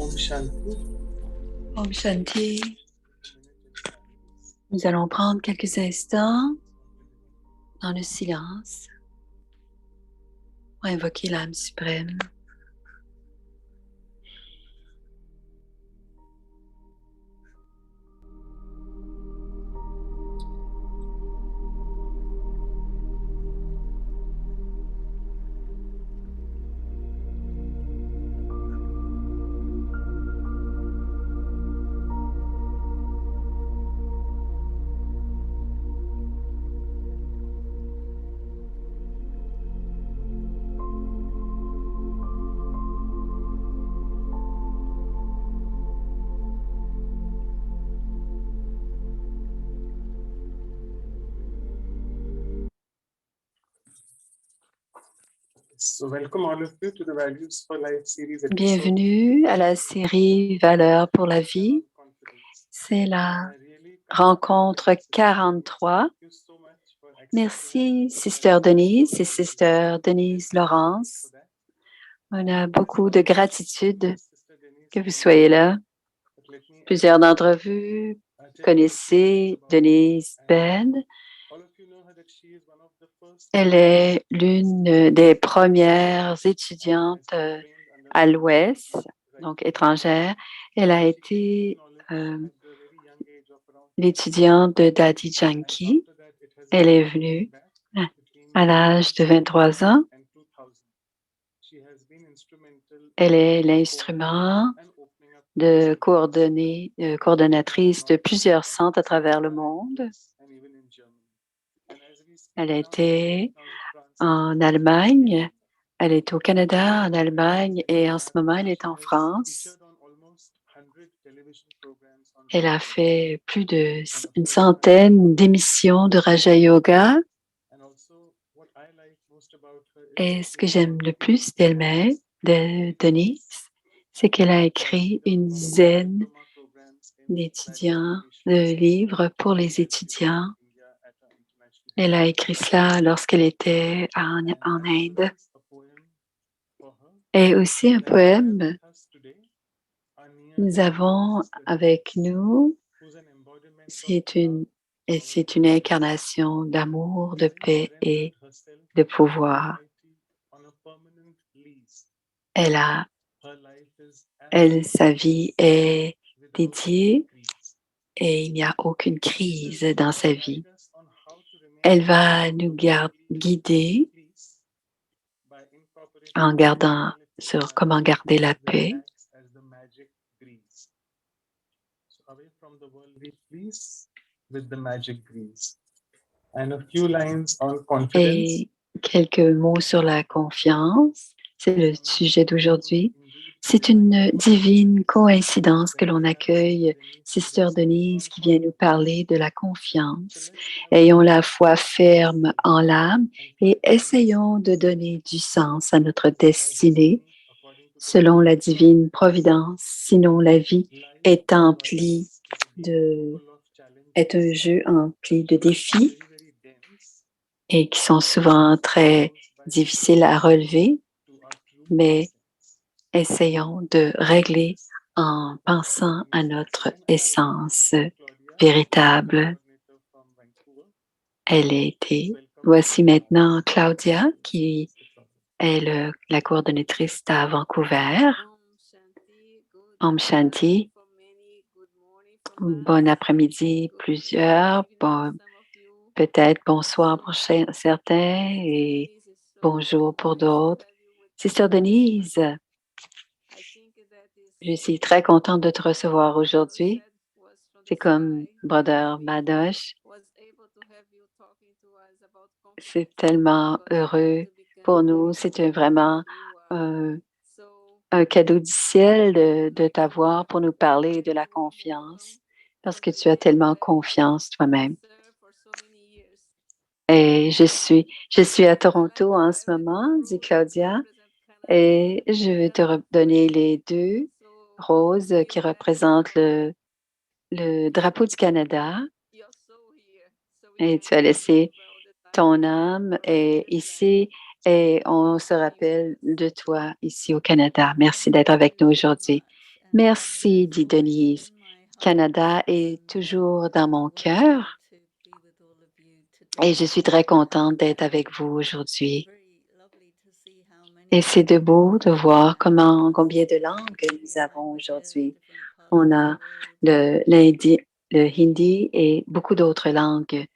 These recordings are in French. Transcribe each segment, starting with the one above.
Om Shanti. Om Shanti. Nous allons prendre quelques instants dans le silence pour invoquer l'âme suprême. So welcome all of you to the Values for Life series episode. Bienvenue à la série Valeurs pour la vie. C'est la rencontre 43. Merci, Sister Denise et Sister Denise Laurence. On a beaucoup de gratitude que vous soyez là. Plusieurs d'entre vous connaissez Denise Ben. Elle est l'une des premières étudiantes à l'Ouest, donc étrangère. Elle a été l'étudiante de Daddy Yankee. Elle est venue à l'âge de 23 ans. Elle est l'instrument de coordonnatrice de plusieurs centres à travers le monde. Elle a été en Allemagne, elle est au Canada, en Allemagne et en ce moment, elle est en France. Elle a fait plus d'une centaine d'émissions de Raja Yoga. Et ce que j'aime le plus d'elle-même, de Denise, c'est qu'elle a écrit une dizaine d'étudiants, de livres pour les étudiants. Elle a écrit cela lorsqu'elle était en Inde. Et aussi un poème. Nous avons avec nous, c'est une incarnation d'amour, de paix et de pouvoir. Sa vie est dédiée et il n'y a aucune crise dans sa vie. Elle va nous guider en gardant sur comment garder la paix. Et quelques mots sur la confiance, c'est le sujet d'aujourd'hui. C'est une divine coïncidence que l'on accueille Sister Denise qui vient nous parler de la confiance. Ayons la foi ferme en l'âme et essayons de donner du sens à notre destinée selon la divine providence. Sinon, la vie est un jeu empli de défis et qui sont souvent très difficiles à relever, mais essayons de régler en pensant à notre essence véritable. Voici maintenant Claudia qui est la coordonnatrice à Vancouver. Om Shanti. Bon après-midi, plusieurs. Peut-être bonsoir pour certains et bonjour pour d'autres. Sister Denise, je suis très contente de te recevoir aujourd'hui. C'est comme Brother Madosh. C'est tellement heureux pour nous. C'est vraiment un cadeau du ciel de t'avoir pour nous parler de la confiance parce que tu as tellement confiance toi-même. Et je suis à Toronto en ce moment, dit Claudia, et je vais te donner les 2 roses qui représentent le drapeau du Canada. Et tu as laissé ton âme ici et on se rappelle de toi ici au Canada. Merci d'être avec nous aujourd'hui. Merci, dit Denise. Canada est toujours dans mon cœur et je suis très contente d'être avec vous aujourd'hui. Et c'est de beau de voir combien de langues nous avons aujourd'hui. On a le hindi et beaucoup d'autres langues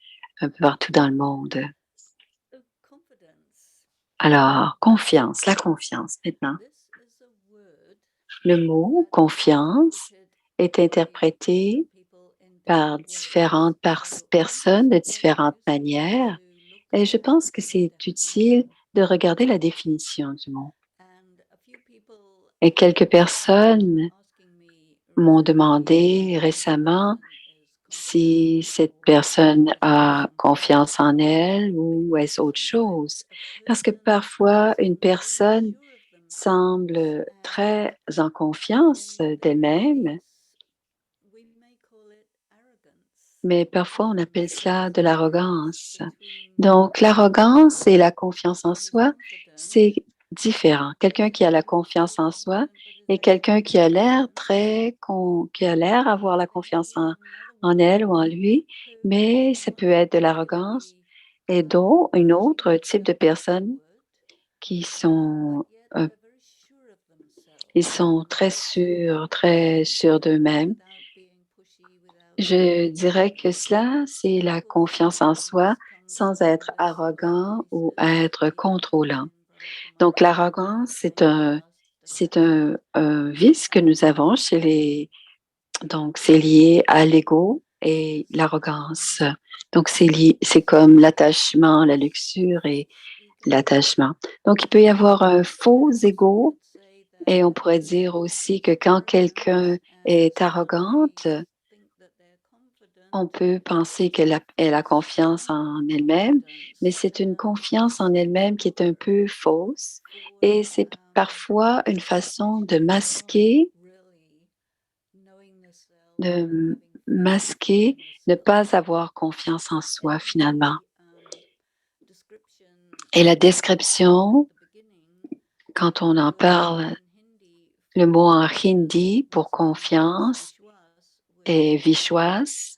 un peu partout dans le monde. Alors, confiance, la confiance maintenant. Le mot confiance est interprété par différentes personnes de différentes manières et je pense que c'est utile de regarder la définition du mot. Et quelques personnes m'ont demandé récemment si cette personne a confiance en elle ou est-ce autre chose. Parce que parfois, une personne semble très en confiance d'elle-même, mais parfois on appelle cela de l'arrogance. Donc, l'arrogance et la confiance en soi, c'est différent. Quelqu'un qui a la confiance en soi et quelqu'un qui a l'air qui a l'air avoir la confiance en elle ou en lui, mais ça peut être de l'arrogance et d'autres, un autre type de personnes qui sont, ils sont très sûrs d'eux-mêmes. Je dirais que cela, c'est la confiance en soi sans être arrogant ou être contrôlant. Donc, l'arrogance, c'est un vice que nous avons chez donc, c'est lié à l'ego et l'arrogance. Donc, c'est comme l'attachement, la luxure et l'attachement. Donc, il peut y avoir un faux ego et on pourrait dire aussi que quand quelqu'un est arrogante, on peut penser elle a confiance en elle-même, mais c'est une confiance en elle-même qui est un peu fausse et c'est parfois une façon de masquer, ne pas avoir confiance en soi finalement. Et la description, quand on en parle, le mot en hindi pour confiance est vishwas,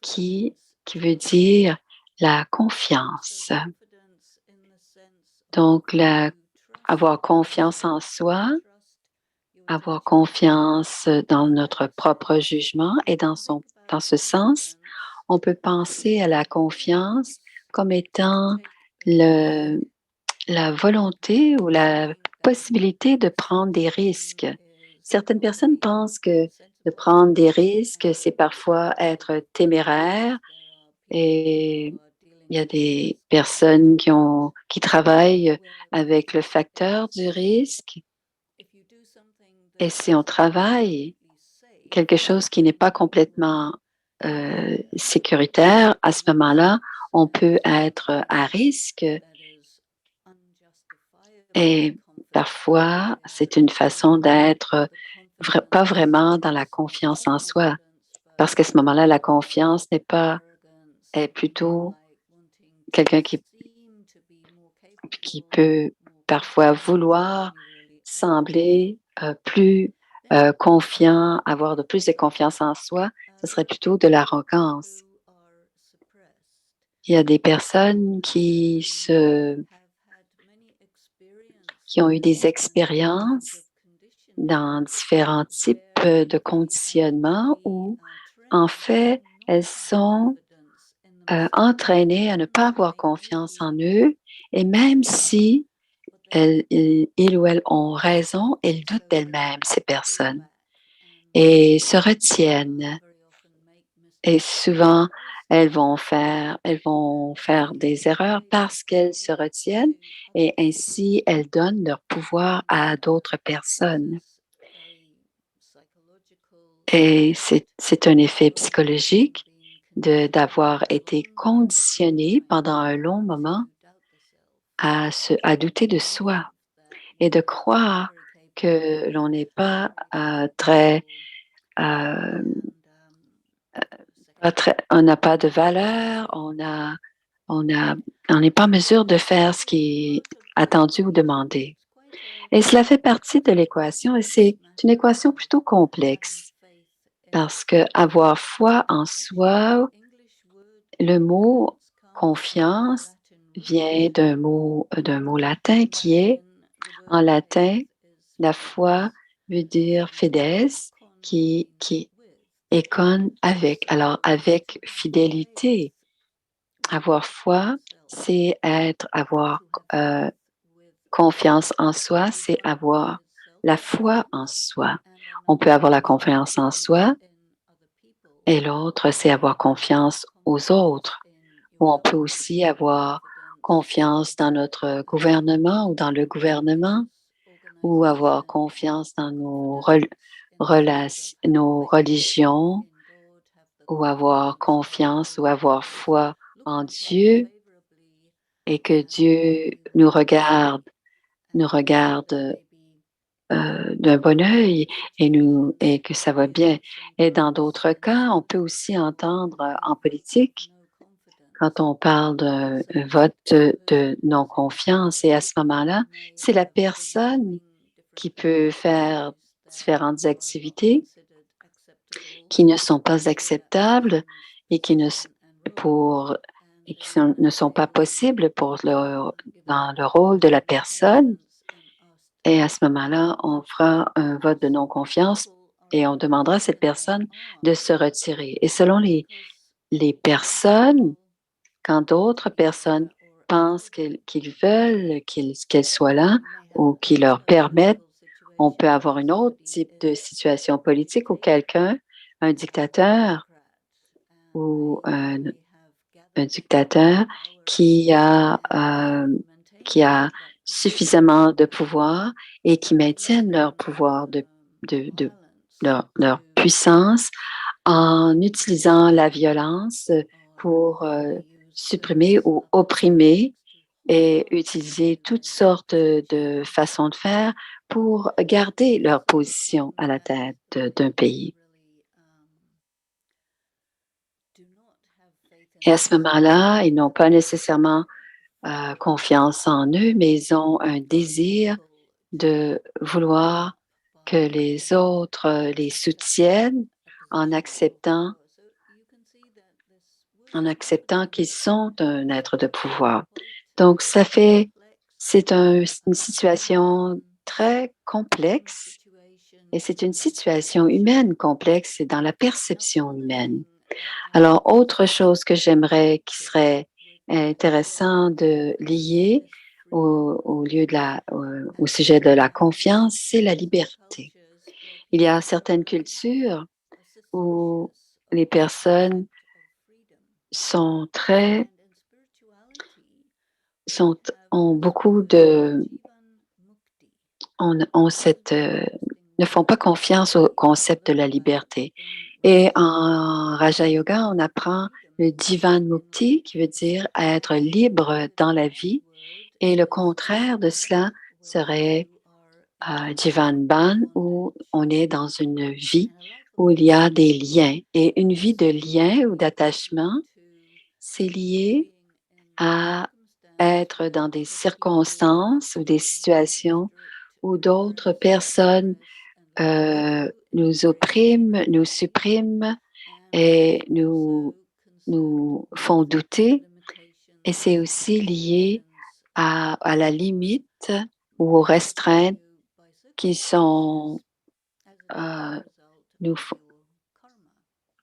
qui veut dire la confiance. Donc, avoir confiance en soi, avoir confiance dans notre propre jugement et dans ce sens, on peut penser à la confiance comme étant la volonté ou la possibilité de prendre des risques. Certaines personnes pensent que de prendre des risques, c'est parfois être téméraire et il y a des personnes qui travaillent avec le facteur du risque. Et si on travaille quelque chose qui n'est pas complètement sécuritaire, à ce moment-là, on peut être à risque et parfois, c'est une façon d'être pas vraiment dans la confiance en soi, parce qu'à ce moment-là, la confiance est plutôt quelqu'un qui peut parfois vouloir sembler plus confiant, avoir de plus de confiance en soi, ce serait plutôt de l'arrogance. Il y a des personnes qui ont eu des expériences dans différents types de conditionnements où, en fait, elles sont entraînées à ne pas avoir confiance en eux et même si ils ou elles ont raison, elles doutent d'elles-mêmes, ces personnes, et se retiennent. Et souvent, elles vont faire des erreurs parce qu'elles se retiennent et ainsi elles donnent leur pouvoir à d'autres personnes. Et c'est un effet psychologique d'avoir été conditionné pendant un long moment à douter de soi et de croire que l'on n'est pas euh, on n'a pas de valeur, on n'est pas en mesure de faire ce qui est attendu ou demandé. Et cela fait partie de l'équation et c'est une équation plutôt complexe parce que avoir foi en soi, le mot confiance vient d'un mot latin qui est, en latin, la foi veut dire fides, qui est con avec. Alors, avec fidélité, avoir foi, c'est avoir confiance en soi, c'est avoir la foi en soi. On peut avoir la confiance en soi et l'autre, c'est avoir confiance aux autres. Ou on peut aussi avoir confiance dans notre gouvernement ou dans le gouvernement, ou avoir confiance dans nos religions, ou avoir confiance ou avoir foi en Dieu et que Dieu nous regarde d'un bon œil et que ça va bien. Et dans d'autres cas, on peut aussi entendre en politique quand on parle d'un vote de non-confiance. Et à ce moment-là, c'est la personne qui peut faire différentes activités qui ne sont pas acceptables et qui ne sont pas possibles dans le rôle de la personne. Et à ce moment-là, on fera un vote de non-confiance et on demandera à cette personne de se retirer. Et selon les personnes, quand d'autres personnes pensent qu'ils veulent qu'elle soit là ou qu'ils leur permettent, on peut avoir un autre type de situation politique où quelqu'un, un dictateur ou un dictateur qui a suffisamment de pouvoir et qui maintiennent leur pouvoir de leur puissance en utilisant la violence pour supprimer ou opprimer et utiliser toutes sortes de façons de faire pour garder leur position à la tête d'un pays. Et à ce moment-là, ils n'ont pas nécessairement confiance en eux, mais ils ont un désir de vouloir que les autres les soutiennent en acceptant qu'ils sont un être de pouvoir. Donc, c'est une situation très complexe et c'est une situation humaine complexe et dans la perception humaine. Alors, autre chose que j'aimerais qui serait intéressant de lier au sujet de la confiance, c'est la liberté. Il y a certaines cultures où les personnes sont ont beaucoup ne font pas confiance au concept de la liberté. Et en Raja Yoga, on apprend le Divan Mukti, qui veut dire être libre dans la vie. Et le contraire de cela serait Jivan Ban, où on est dans une vie où il y a des liens. Et une vie de lien ou d'attachement, c'est lié à être dans des circonstances ou des situations où d'autres personnes nous oppriment, nous suppriment et nous font douter. Et c'est aussi lié à la limite ou aux restreintes qui sont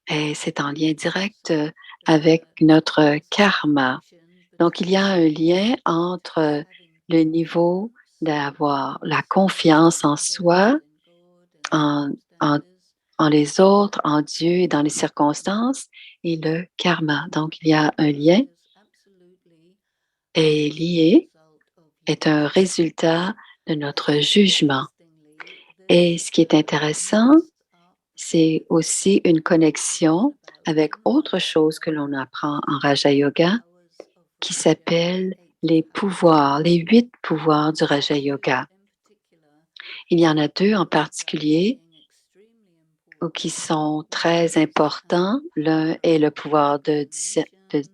et c'est en lien direct avec notre karma. Donc, il y a un lien entre le niveau d'avoir la confiance en soi, en, en, en les autres, en Dieu et dans les circonstances, et le karma. Donc, il y a un lien et lié est un résultat de notre jugement. Et ce qui est intéressant, c'est aussi une connexion avec autre chose que l'on apprend en Raja Yoga qui s'appelle les pouvoirs, les 8 pouvoirs du Raja Yoga. Il y en a 2 en particulier qui sont très importants. L'un est le pouvoir de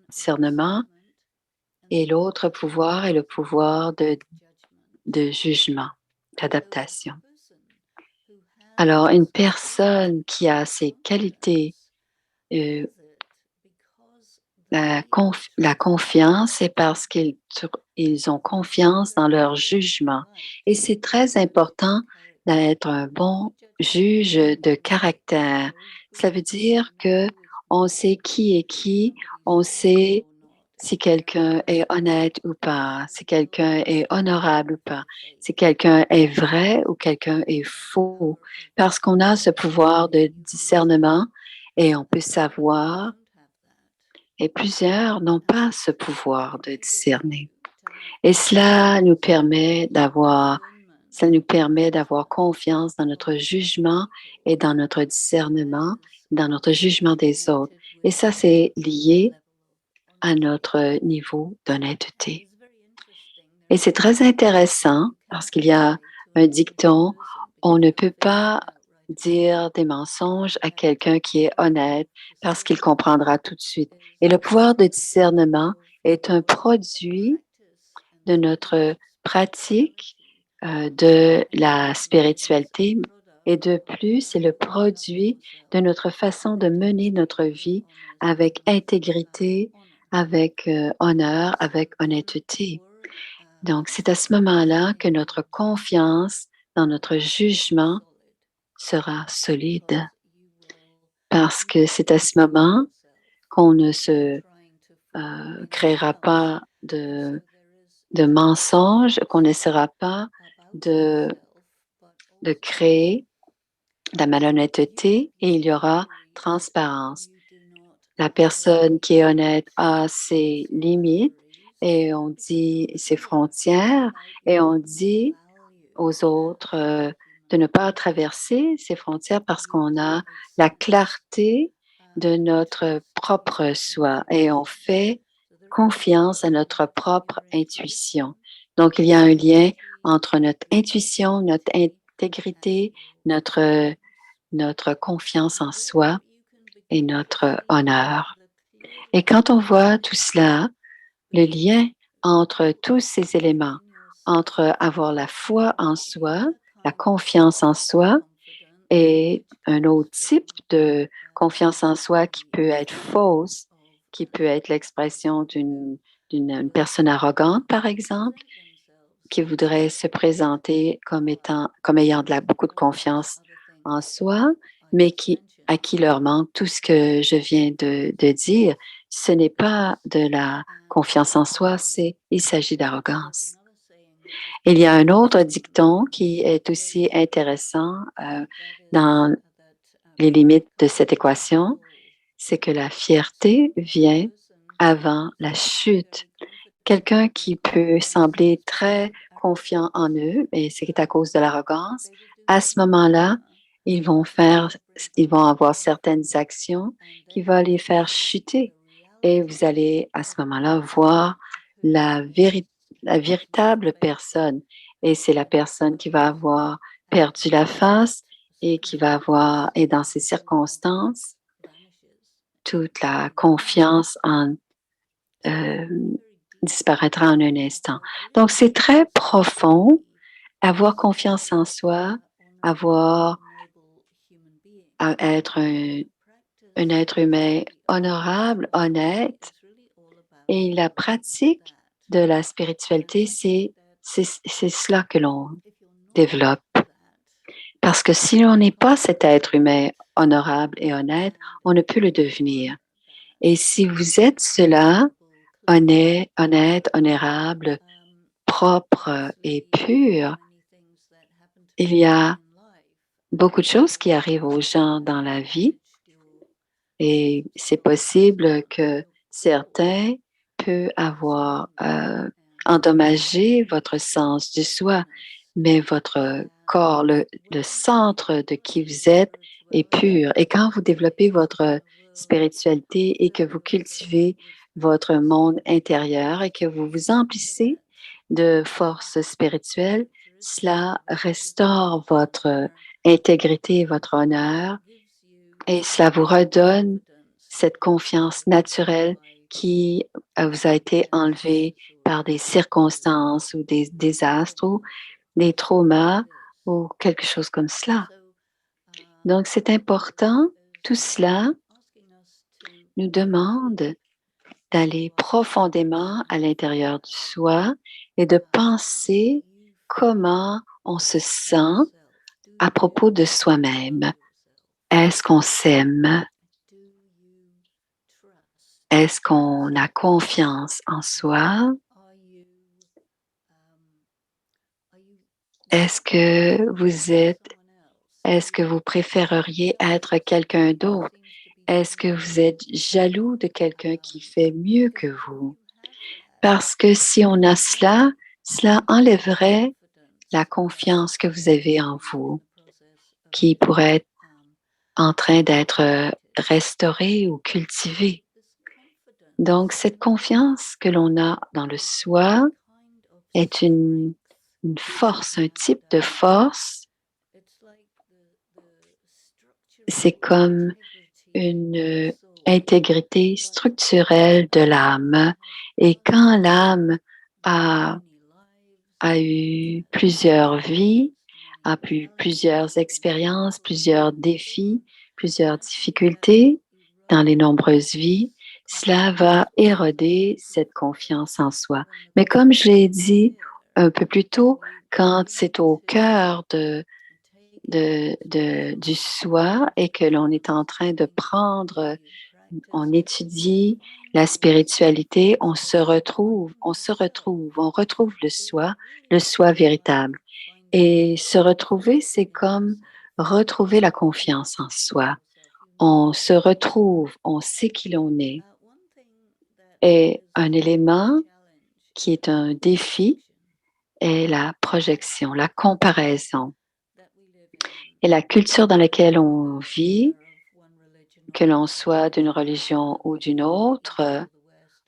discernement et l'autre pouvoir est le pouvoir de jugement. d'adaptation. Alors, une personne qui a ces qualités, la confiance, c'est parce ils ont confiance dans leur jugement. Et c'est très important d'être un bon juge de caractère. Ça veut dire que on sait qui est qui, on sait si quelqu'un est honnête ou pas, si quelqu'un est honorable ou pas, si quelqu'un est vrai ou quelqu'un est faux, parce qu'on a ce pouvoir de discernement et on peut savoir, et plusieurs n'ont pas ce pouvoir de discerner. Et ça nous permet d'avoir confiance dans notre jugement et dans notre discernement, dans notre jugement des autres. Et ça, c'est lié à notre niveau d'honnêteté. Et c'est très intéressant parce qu'il y a un dicton, on ne peut pas dire des mensonges à quelqu'un qui est honnête parce qu'il comprendra tout de suite. Et le pouvoir de discernement est un produit de notre pratique de la spiritualité et de plus, c'est le produit de notre façon de mener notre vie avec intégrité, avec honneur, avec honnêteté. Donc, c'est à ce moment-là que notre confiance dans notre jugement sera solide parce que c'est à ce moment qu'on ne se créera pas de mensonges, qu'on n'essaiera pas de créer de la malhonnêteté et il y aura transparence. La personne qui est honnête a ses limites et on dit ses frontières et on dit aux autres de ne pas traverser ces frontières parce qu'on a la clarté de notre propre soi et on fait confiance à notre propre intuition. Donc, il y a un lien entre notre intuition, notre intégrité, notre confiance en soi et notre honneur. Et quand on voit tout cela, le lien entre tous ces éléments, entre avoir la foi en soi, la confiance en soi et un autre type de confiance en soi qui peut être fausse, qui peut être l'expression d'une personne arrogante, par exemple, qui voudrait se présenter comme ayant beaucoup de confiance en soi, mais à qui leur manque tout ce que je viens de dire. Ce n'est pas de la confiance en soi, il s'agit d'arrogance. Il y a un autre dicton qui est aussi intéressant dans les limites de cette équation, c'est que la fierté vient avant la chute. Quelqu'un qui peut sembler très confiant en eux, et c'est à cause de l'arrogance, à ce moment-là, ils vont avoir certaines actions qui vont les faire chuter. Et vous allez à ce moment-là voir la véritable personne. Et c'est la personne qui va avoir perdu la face et qui va et dans ces circonstances, toute la confiance euh, disparaîtra en un instant. Donc, c'est très profond, avoir confiance en soi, être un être humain honorable, honnête. Et la pratique de la spiritualité, c'est cela que l'on développe. Parce que si l'on n'est pas cet être humain honorable et honnête, on ne peut le devenir. Et si vous êtes cela, honnête, honorable, propre et pur, il y a beaucoup de choses qui arrivent aux gens dans la vie et c'est possible que certains peuvent avoir endommagé votre sens du soi, mais votre corps, le centre de qui vous êtes est pur. Et quand vous développez votre spiritualité et que vous cultivez votre monde intérieur et que vous vous emplissez de force spirituelle, cela restaure votre intégrité et votre honneur et cela vous redonne cette confiance naturelle qui vous a été enlevée par des circonstances ou des désastres ou des traumas ou quelque chose comme cela. Donc, c'est important, tout cela nous demande d'aller profondément à l'intérieur du soi et de penser comment on se sent à propos de soi-même. Est-ce qu'on s'aime? Est-ce qu'on a confiance en soi? Est-ce que vous préféreriez être quelqu'un d'autre? Est-ce que vous êtes jaloux de quelqu'un qui fait mieux que vous? Parce que si on a cela, cela enlèverait la confiance que vous avez en vous, qui pourrait être en train d'être restaurée ou cultivée. Donc, cette confiance que l'on a dans le soi est une force, un type de force. C'est comme une intégrité structurelle de l'âme. Et quand l'âme a eu plusieurs vies, a eu plusieurs expériences, plusieurs défis, plusieurs difficultés dans les nombreuses vies, cela va éroder cette confiance en soi. Mais comme je l'ai dit un peu plus tôt, quand c'est au cœur du soi et que l'on est en train de prendre, on étudie la spiritualité, on retrouve le soi véritable. Et se retrouver, c'est comme retrouver la confiance en soi. On se retrouve, on sait qui l'on est. Et un élément qui est un défi est la projection, la comparaison. Et la culture dans laquelle on vit, que l'on soit d'une religion ou d'une autre,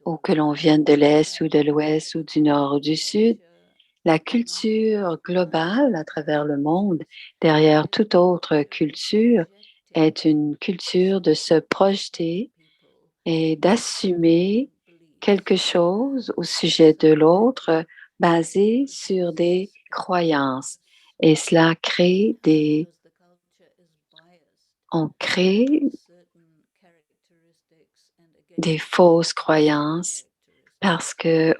ou que l'on vienne de l'Est ou de l'Ouest ou du Nord ou du Sud, la culture globale à travers le monde, derrière toute autre culture, est une culture de se projeter et d'assumer quelque chose au sujet de l'autre basé sur des croyances. Et cela on crée des fausses croyances parce que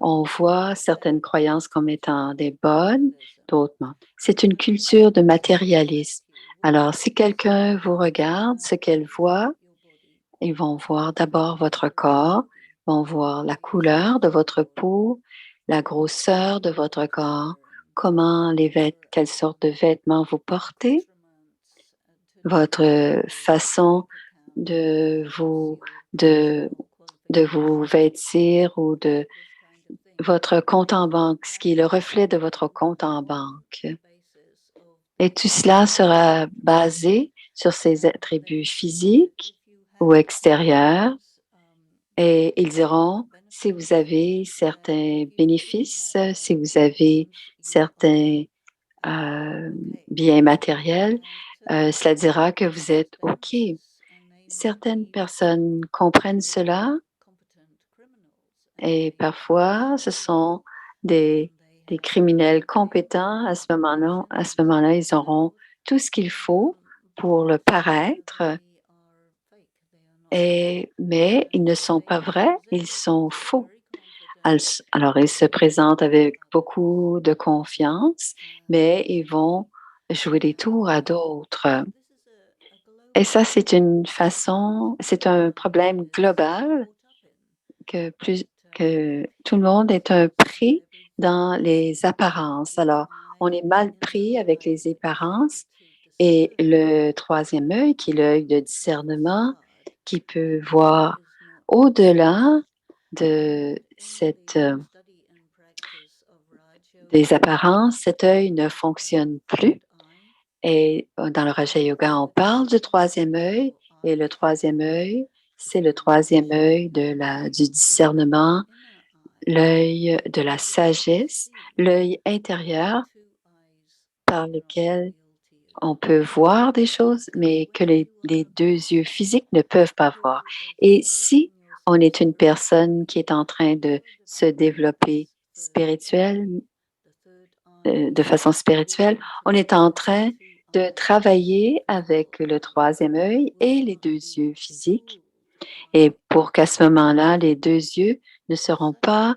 on voit certaines croyances comme étant des bonnes, d'autres non. C'est une culture de matérialisme. Alors, si quelqu'un vous regarde, ce qu'elle voit, ils vont voir d'abord votre corps, vont voir la couleur de votre peau, la grosseur de votre corps, quelle sorte de vêtements vous portez, votre façon de vous, de, de vous vêtir ou de votre compte en banque, ce qui est le reflet de votre compte en banque. Et tout cela sera basé sur ces attributs physiques ou extérieurs. Et ils diront, si vous avez certains bénéfices, si vous avez certains biens matériels, cela dira que vous êtes OK. Certaines personnes comprennent cela et parfois ce sont des criminels compétents. À ce moment-là, ils auront tout ce qu'il faut pour le paraître, mais ils ne sont pas vrais, ils sont faux. Alors, ils se présentent avec beaucoup de confiance, mais ils vont jouer des tours à d'autres. Et ça, c'est un problème global que tout le monde est un pris dans les apparences. Alors, on est mal pris avec les apparences et le troisième œil, qui est l'œil de discernement, qui peut voir au-delà de des apparences, cet œil ne fonctionne plus. Et dans le Raja Yoga, on parle du troisième œil et le troisième œil, c'est le troisième œil du discernement, l'œil de la sagesse, l'œil intérieur par lequel on peut voir des choses, mais que les deux yeux physiques ne peuvent pas voir. Et si on est une personne qui est en train de se développer spirituellement, de façon spirituelle, on est en train de travailler avec le troisième œil et les deux yeux physiques. Et pour qu'à ce moment-là, les deux yeux ne seront pas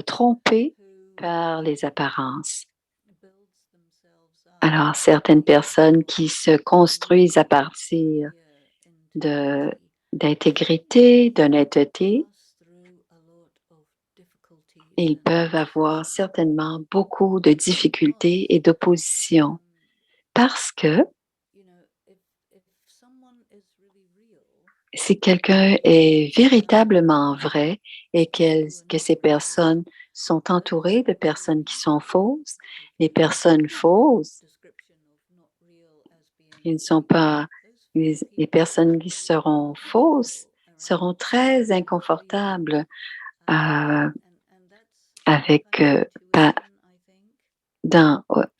trompés par les apparences. Alors, certaines personnes qui se construisent à partir d'intégrité, d'honnêteté, ils peuvent avoir certainement beaucoup de difficultés et d'opposition parce que si quelqu'un est véritablement vrai et que ces personnes sont entourées de personnes qui sont fausses, les personnes fausses, ils ne sont pas, les personnes qui seront fausses seront très inconfortables avec,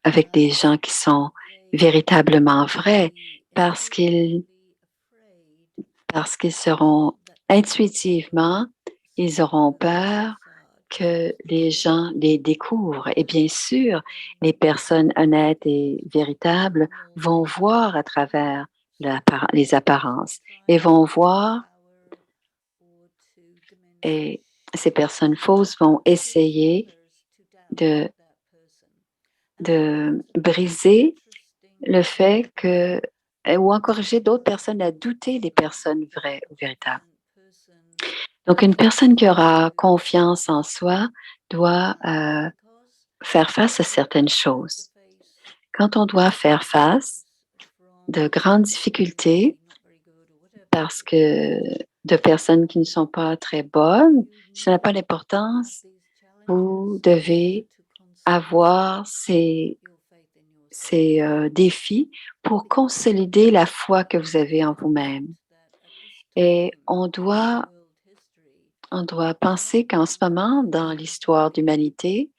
avec des gens qui sont véritablement vrais parce qu'ils seront intuitivement, ils auront peur que les gens les découvrent. Et bien sûr, les personnes honnêtes et véritables vont voir à travers les apparences et vont voir, et ces personnes fausses vont essayer de briser le fait que, ou encourager d'autres personnes à douter des personnes vraies ou véritables. Donc, une personne qui aura confiance en soi doit faire face à certaines choses. Quand on doit faire face de grandes difficultés parce que de personnes qui ne sont pas très bonnes, ça n'a pas d'importance. Vous devez avoir ces défis pour consolider la foi que vous avez en vous-même. Et on doit penser qu'en ce moment, dans l'histoire d'humanité,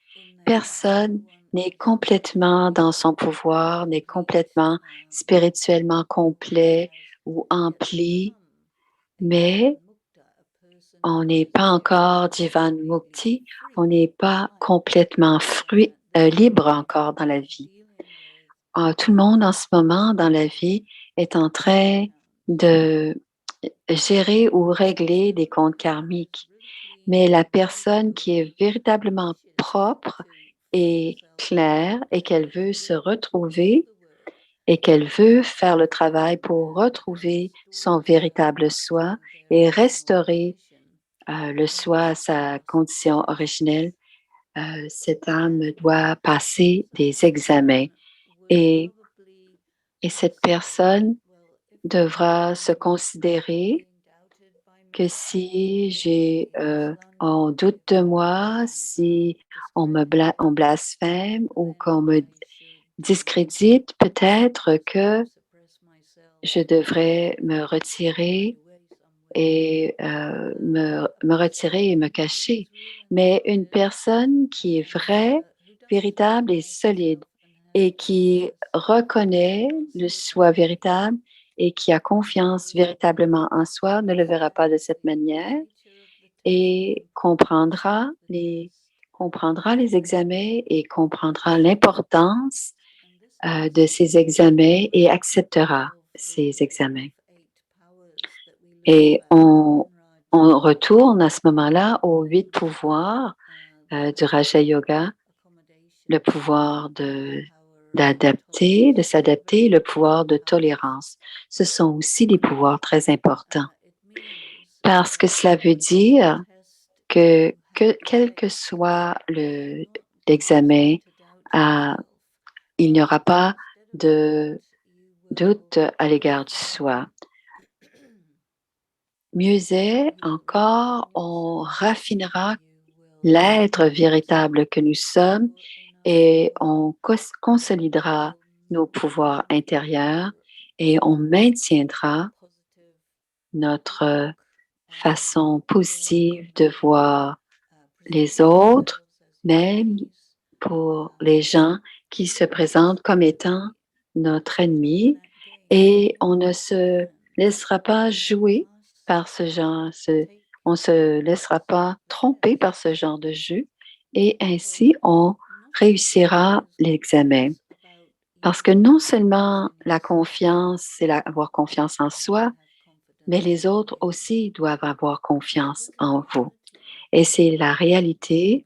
personne n'est complètement dans son pouvoir, n'est complètement spirituellement complet ou ampli, mais on n'est pas encore Jivan Mukti, on n'est pas complètement libre encore dans la vie. Tout le monde en ce moment dans la vie est en train de gérer ou régler des comptes karmiques. Mais la personne qui est véritablement propre et claire et qu'elle veut se retrouver et qu'elle veut faire le travail pour retrouver son véritable soi et restaurer le soi à sa condition originelle, cette âme doit passer des examens et cette personne devra se considérer que si on doute de moi, si on blasphème ou qu'on me discrédite, peut-être que je devrais me retirer et me retirer et me cacher. Mais une personne qui est vraie, véritable et solide et qui reconnaît le soi véritable et qui a confiance véritablement en soi ne le verra pas de cette manière et comprendra les examens et comprendra l'importance de ces examens et acceptera ces examens. Et on retourne à ce moment-là aux 8 pouvoirs du Raja Yoga, le pouvoir d'adapter, de s'adapter, le pouvoir de tolérance. Ce sont aussi des pouvoirs très importants parce que cela veut dire que quel que soit l'examen, il n'y aura pas de doute à l'égard du soi. Mieux est encore, on raffinera l'être véritable que nous sommes et on consolidera nos pouvoirs intérieurs et on maintiendra notre façon positive de voir les autres, même pour les gens qui se présentent comme étant notre ennemi, et on ne se laissera pas jouer par ce genre, on se laissera pas tromper par ce genre de jeu, et ainsi on réussira l'examen. Parce que non seulement la confiance, c'est avoir confiance en soi, mais les autres aussi doivent avoir confiance en vous. Et c'est la réalité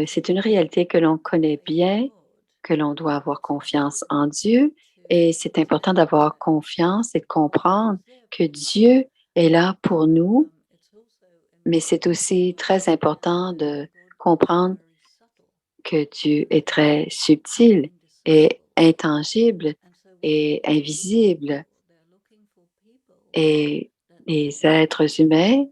c'est une réalité que l'on connaît bien, que l'on doit avoir confiance en Dieu. Et c'est important d'avoir confiance et de comprendre que Dieu est là pour nous, mais c'est aussi très important de comprendre que Dieu est très subtil et intangible et invisible. Et les êtres humains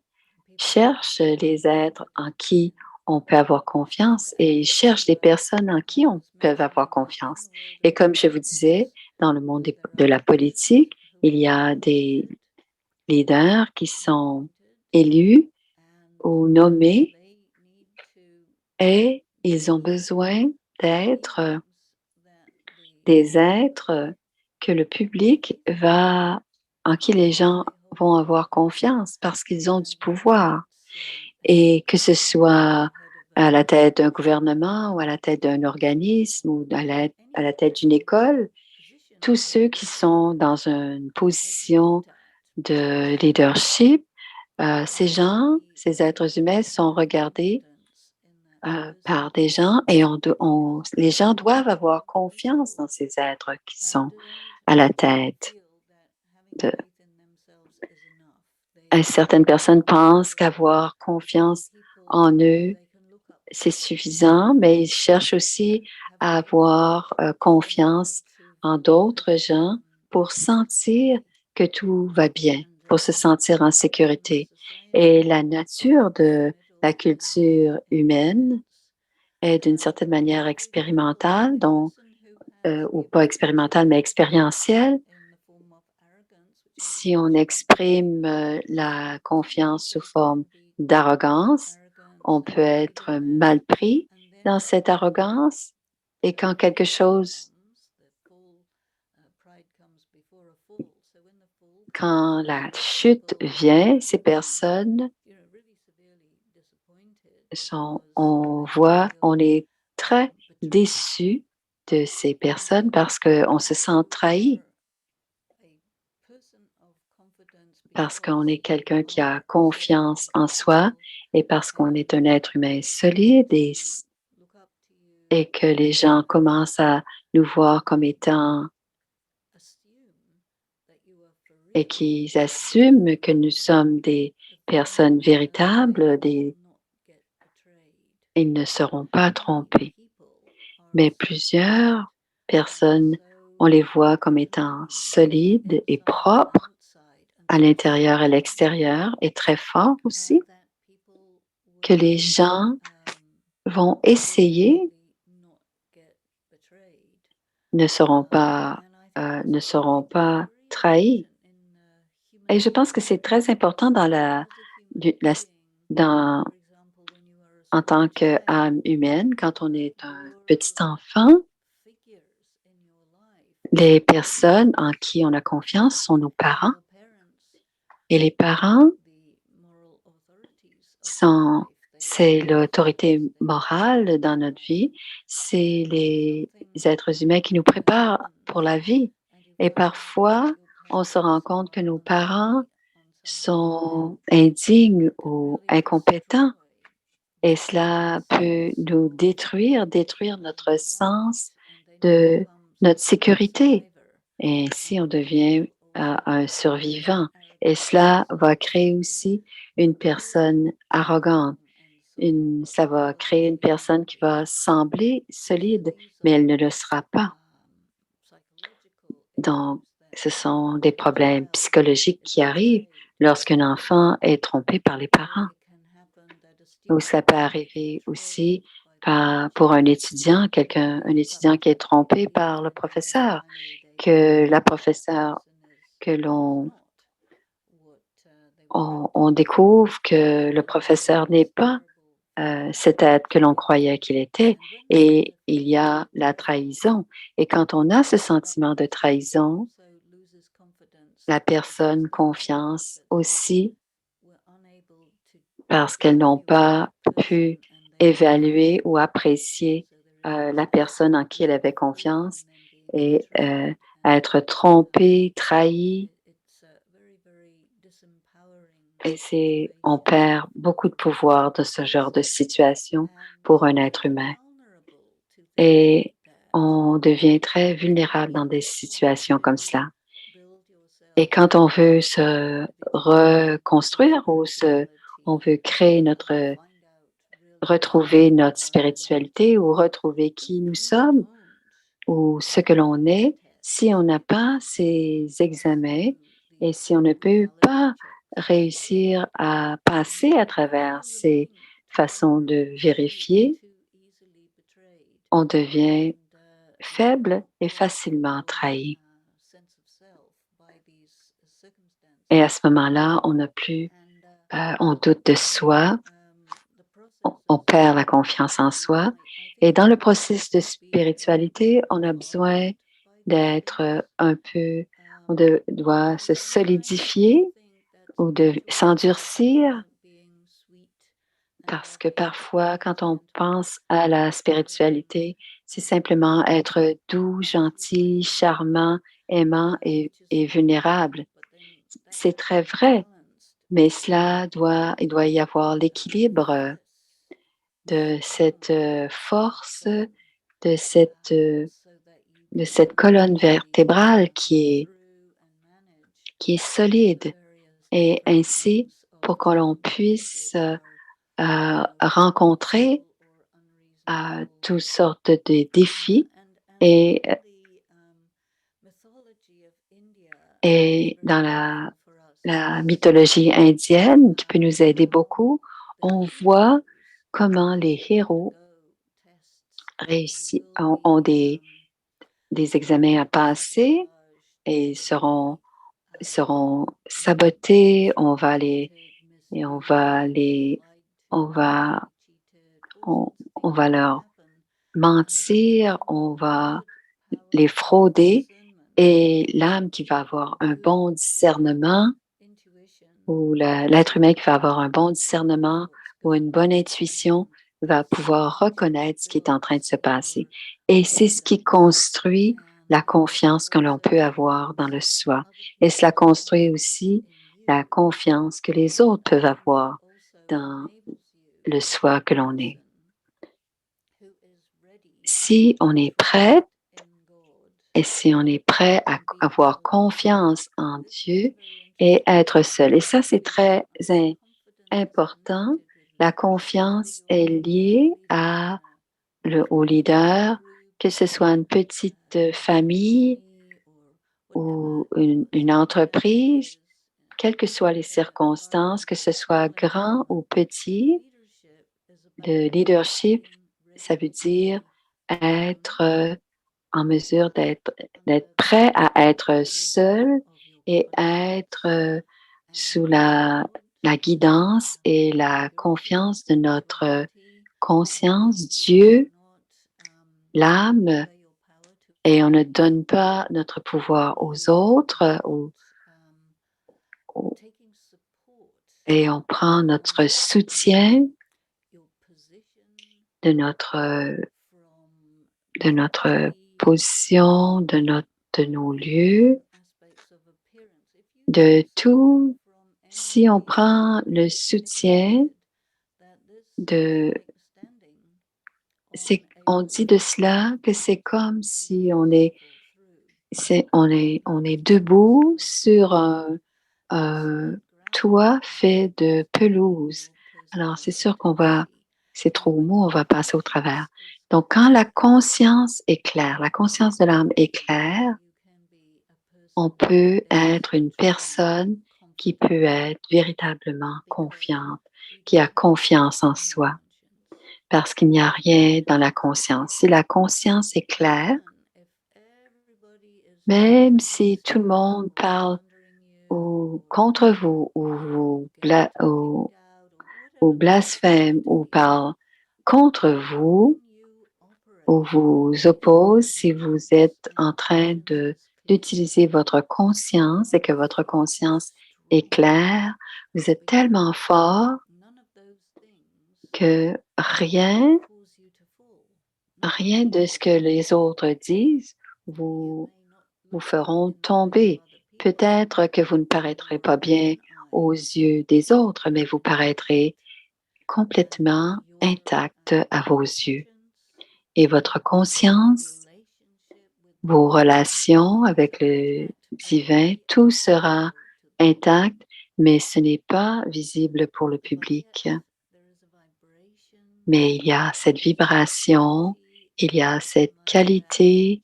cherchent les êtres en qui on peut avoir confiance et ils cherchent les personnes en qui on peut avoir confiance. Et comme je vous disais, dans le monde de la politique, il y a des leaders qui sont élus ou nommés et ils ont besoin d'être des êtres que le public en qui les gens vont avoir confiance parce qu'ils ont du pouvoir. Et que ce soit à la tête d'un gouvernement ou à la tête d'un organisme ou à la tête d'une école, tous ceux qui sont dans une position de leadership, ces gens, ces êtres humains sont regardés par des gens et les gens doivent avoir confiance dans ces êtres qui sont à la tête. Certaines personnes pensent qu'avoir confiance en eux, c'est suffisant, mais ils cherchent aussi à avoir confiance en d'autres gens pour sentir que tout va bien, pour se sentir en sécurité. Et la nature de la culture humaine est d'une certaine manière expérimentale, ou pas expérimentale, mais expérientielle. Si on exprime la confiance sous forme d'arrogance, on peut être mal pris dans cette arrogance. Et quand quand la chute vient, ces personnes on est très déçu de ces personnes parce qu'on se sent trahi, parce qu'on est quelqu'un qui a confiance en soi et parce qu'on est un être humain solide et que les gens commencent à nous voir comme étant et qu'ils assument que nous sommes des personnes véritables, ils ne seront pas trompés. Mais plusieurs personnes, on les voit comme étant solides et propres à l'intérieur et à l'extérieur et très forts aussi, que les gens vont essayer ne seront pas trahis. Et je pense que c'est très important dans, en tant qu'âme humaine, quand on est un petit enfant, les personnes en qui on a confiance sont nos parents. Et les parents c'est l'autorité morale dans notre vie, c'est les êtres humains qui nous préparent pour la vie. Et parfois, on se rend compte que nos parents sont indignes ou incompétents et cela peut nous détruire notre sens de notre sécurité. Et ainsi, on devient un survivant. Et cela va créer aussi une personne arrogante. Ça va créer une personne qui va sembler solide, mais elle ne le sera pas. Donc, ce sont des problèmes psychologiques qui arrivent lorsqu'un enfant est trompé par les parents. Ou ça peut arriver aussi pour un étudiant, un étudiant qui est trompé par le professeur, que la professeure que on découvre que le professeur n'est pas cet être que l'on croyait qu'il était et il y a la trahison. Et quand on a ce sentiment de trahison, la personne confiance aussi parce qu'elles n'ont pas pu évaluer ou apprécier la personne en qui elle avait confiance et être trompée, trahie. Et on perd beaucoup de pouvoir de ce genre de situation pour un être humain. Et on devient très vulnérable dans des situations comme cela. Et quand on veut se reconstruire ou on veut créer retrouver notre spiritualité ou retrouver qui nous sommes ou ce que l'on est, si on n'a pas ces examens et si on ne peut pas réussir à passer à travers ces façons de vérifier, on devient faible et facilement trahi. Et à ce moment-là, on n'a plus, on doute de soi, on perd la confiance en soi. Et dans le processus de spiritualité, on a besoin d'être un peu, doit se solidifier ou de s'endurcir parce que parfois, quand on pense à la spiritualité, c'est simplement être doux, gentil, charmant, aimant et vulnérable. C'est très vrai, mais il doit y avoir l'équilibre de cette force, de cette, euh, de cette colonne vertébrale qui est solide. Et ainsi, pour que l'on puisse rencontrer toutes sortes de défis et, et dans la mythologie indienne, qui peut nous aider beaucoup, on voit comment les héros ont des examens à passer et seront sabotés. On va les, on va, on va leur mentir, on va les frauder et l'âme qui va avoir un bon discernement ou l'être humain qui va avoir un bon discernement ou une bonne intuition va pouvoir reconnaître ce qui est en train de se passer. Et c'est ce qui construit la confiance que l'on peut avoir dans le soi. Et cela construit aussi la confiance que les autres peuvent avoir dans le soi que l'on est. Si on est prêt et si on est prêt à avoir confiance en Dieu et être seul. Et ça, c'est très important. La confiance est liée au leader, que ce soit une petite famille ou une entreprise, quelles que soient les circonstances, que ce soit grand ou petit. Le leadership, ça veut dire être en mesure d'être prêt à être seul et être sous la guidance et la confiance de notre conscience, Dieu, l'âme, et on ne donne pas notre pouvoir aux autres et on prend notre soutien de notre position, de nos lieux, de tout. Si on prend le soutien on dit de cela que c'est comme si on est debout sur un toit fait de pelouse. Alors, c'est sûr c'est trop mou, on va passer au travers. Donc, quand la conscience est claire, la conscience de l'âme est claire, on peut être une personne qui peut être véritablement confiante, qui a confiance en soi, parce qu'il n'y a rien dans la conscience. Si la conscience est claire, même si tout le monde parle contre vous ou blasphème ou parle contre vous ou vous oppose, si vous êtes en train d'utiliser votre conscience et que votre conscience est claire, vous êtes tellement fort que rien rien de ce que les autres disent vous feront tomber. Peut-être que vous ne paraîtrez pas bien aux yeux des autres, mais vous paraîtrez complètement intact à vos yeux. Et votre conscience, vos relations avec le divin, tout sera intact, mais ce n'est pas visible pour le public. Mais il y a cette vibration, il y a cette qualité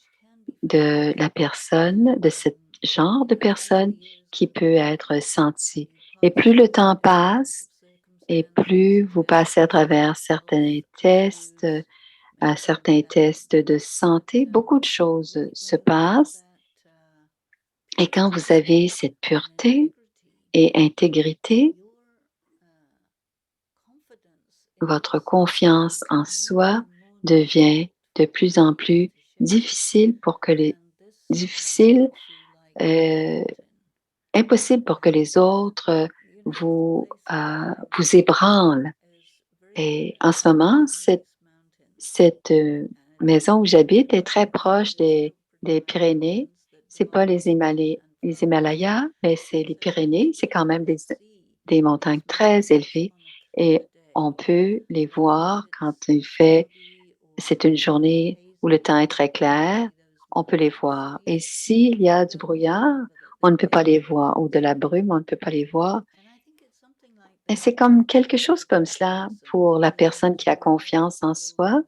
de la personne, de ce genre de personne qui peut être sentie. Et plus le temps passe, et plus vous passez à travers certains tests de santé, beaucoup de choses se passent. Et quand vous avez cette pureté et intégrité, votre confiance en soi devient de plus en plus difficile difficile, euh, impossible pour que les autres vous ébranlent. Et en ce moment, cette maison où j'habite est très proche des Pyrénées. C'est pas les Himalayas, mais c'est les Pyrénées. C'est quand même des montagnes très élevées et on peut les voir quand c'est une journée où le temps est très clair, on peut les voir. Et s'il y a du brouillard, on ne peut pas les voir, ou de la brume, on ne peut pas les voir. Et c'est comme quelque chose comme cela pour la personne qui a confiance en soi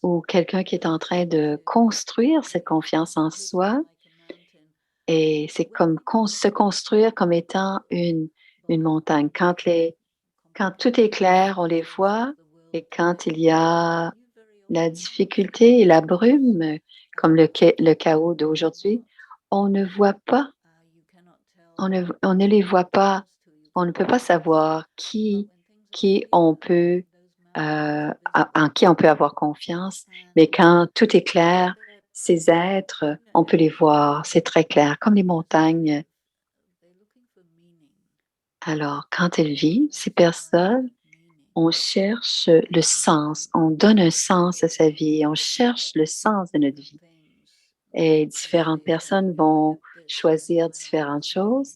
ou quelqu'un qui est en train de construire cette confiance en soi. Et c'est comme se construire comme étant une montagne. Quand tout est clair, on les voit. Et quand il y a la difficulté et la brume, comme le chaos d'aujourd'hui, on ne voit pas, on ne les voit pas. On ne peut pas savoir qui on peut, en qui on peut avoir confiance. Mais quand tout est clair, ces êtres, on peut les voir, c'est très clair, comme les montagnes. Alors, quand elles vivent, ces personnes, on cherche le sens, on donne un sens à sa vie, on cherche le sens de notre vie. Et différentes personnes vont choisir différentes choses.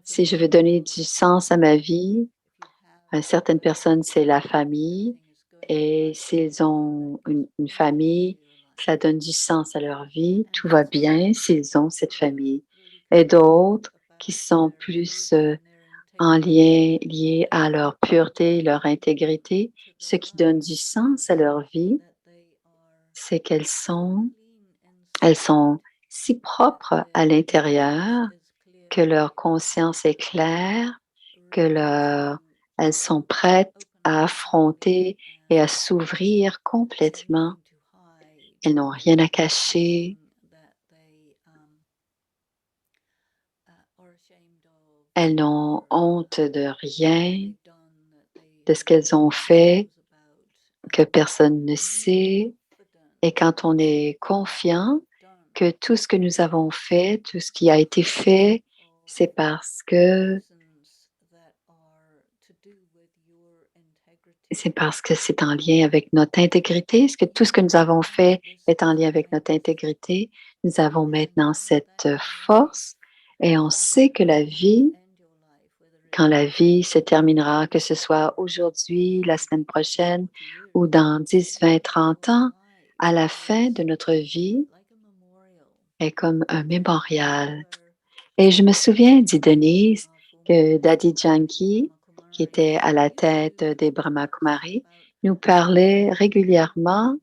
Si je veux donner du sens à ma vie, certaines personnes, c'est la famille. Et s'ils ont une famille, ça donne du sens à leur vie. Tout va bien s'ils ont cette famille. Et d'autres qui sont plus liés à leur pureté, leur intégrité, ce qui donne du sens à leur vie, c'est elles sont si propres à l'intérieur que leur conscience est claire, elles sont prêtes à affronter et à s'ouvrir complètement. Elles n'ont rien à cacher. Elles n'ont honte de rien, de ce qu'elles ont fait, que personne ne sait. Et quand on est confiant que tout ce que nous avons fait, tout ce qui a été fait, c'est parce que c'est en lien avec notre intégrité. Est-ce que tout ce que nous avons fait est en lien avec notre intégrité? Nous avons maintenant cette force et on sait que quand la vie se terminera, que ce soit aujourd'hui, la semaine prochaine ou dans 10, 20, 30 ans, à la fin de notre vie est comme un mémorial. Et je me souviens, dit Denise, que Daddy Yankee, qui était à la tête des Brahma Kumaris, nous parlait régulièrement,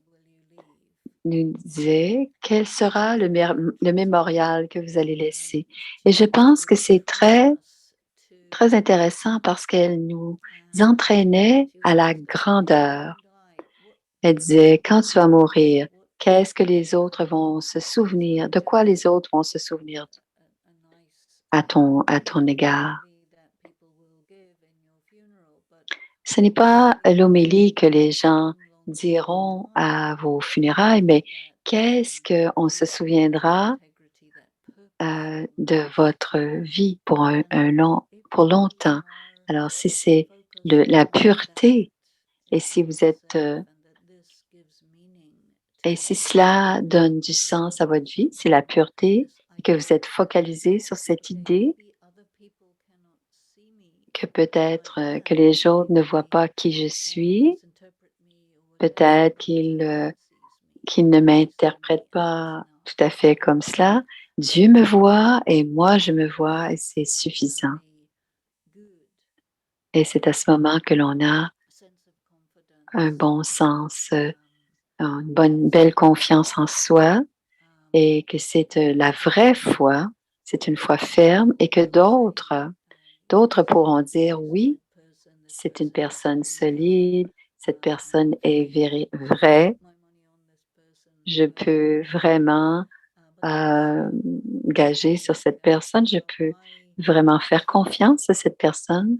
nous disait quel sera le mémorial que vous allez laisser. Et je pense que c'est très, très intéressant parce qu'elle nous entraînait à la grandeur. Elle disait, quand tu vas mourir, qu'est-ce que les autres vont se souvenir? De quoi les autres vont se souvenir à ton égard? Ce n'est pas l'homélie que les gens diront à vos funérailles, mais qu'est-ce qu'on se souviendra de votre vie pour longtemps? Alors, si c'est la pureté et si vous êtes Et si cela donne du sens à votre vie, c'est la pureté, et que vous êtes focalisé sur cette idée que peut-être que les autres ne voient pas qui je suis, peut-être qu'ils ne m'interprètent pas tout à fait comme cela. Dieu me voit et moi je me vois et c'est suffisant. Et c'est à ce moment que l'on a un bon sens, une belle confiance en soi et que c'est la vraie foi, c'est une foi ferme et que d'autres pourront dire oui, c'est une personne solide, cette personne est vraie, je peux vraiment gager sur cette personne, je peux vraiment faire confiance à cette personne.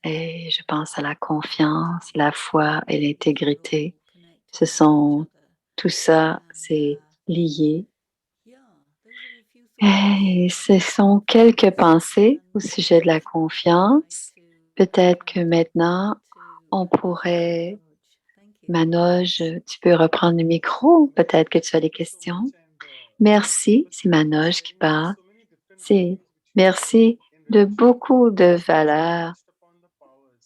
Et je pense à la confiance, la foi et l'intégrité. Tout ça, c'est lié. Et ce sont quelques pensées au sujet de la confiance. Peut-être que maintenant, on pourrait, Manoj, tu peux reprendre le micro. Peut-être que tu as des questions. Merci, c'est Manoj qui parle. Merci de beaucoup de valeurs.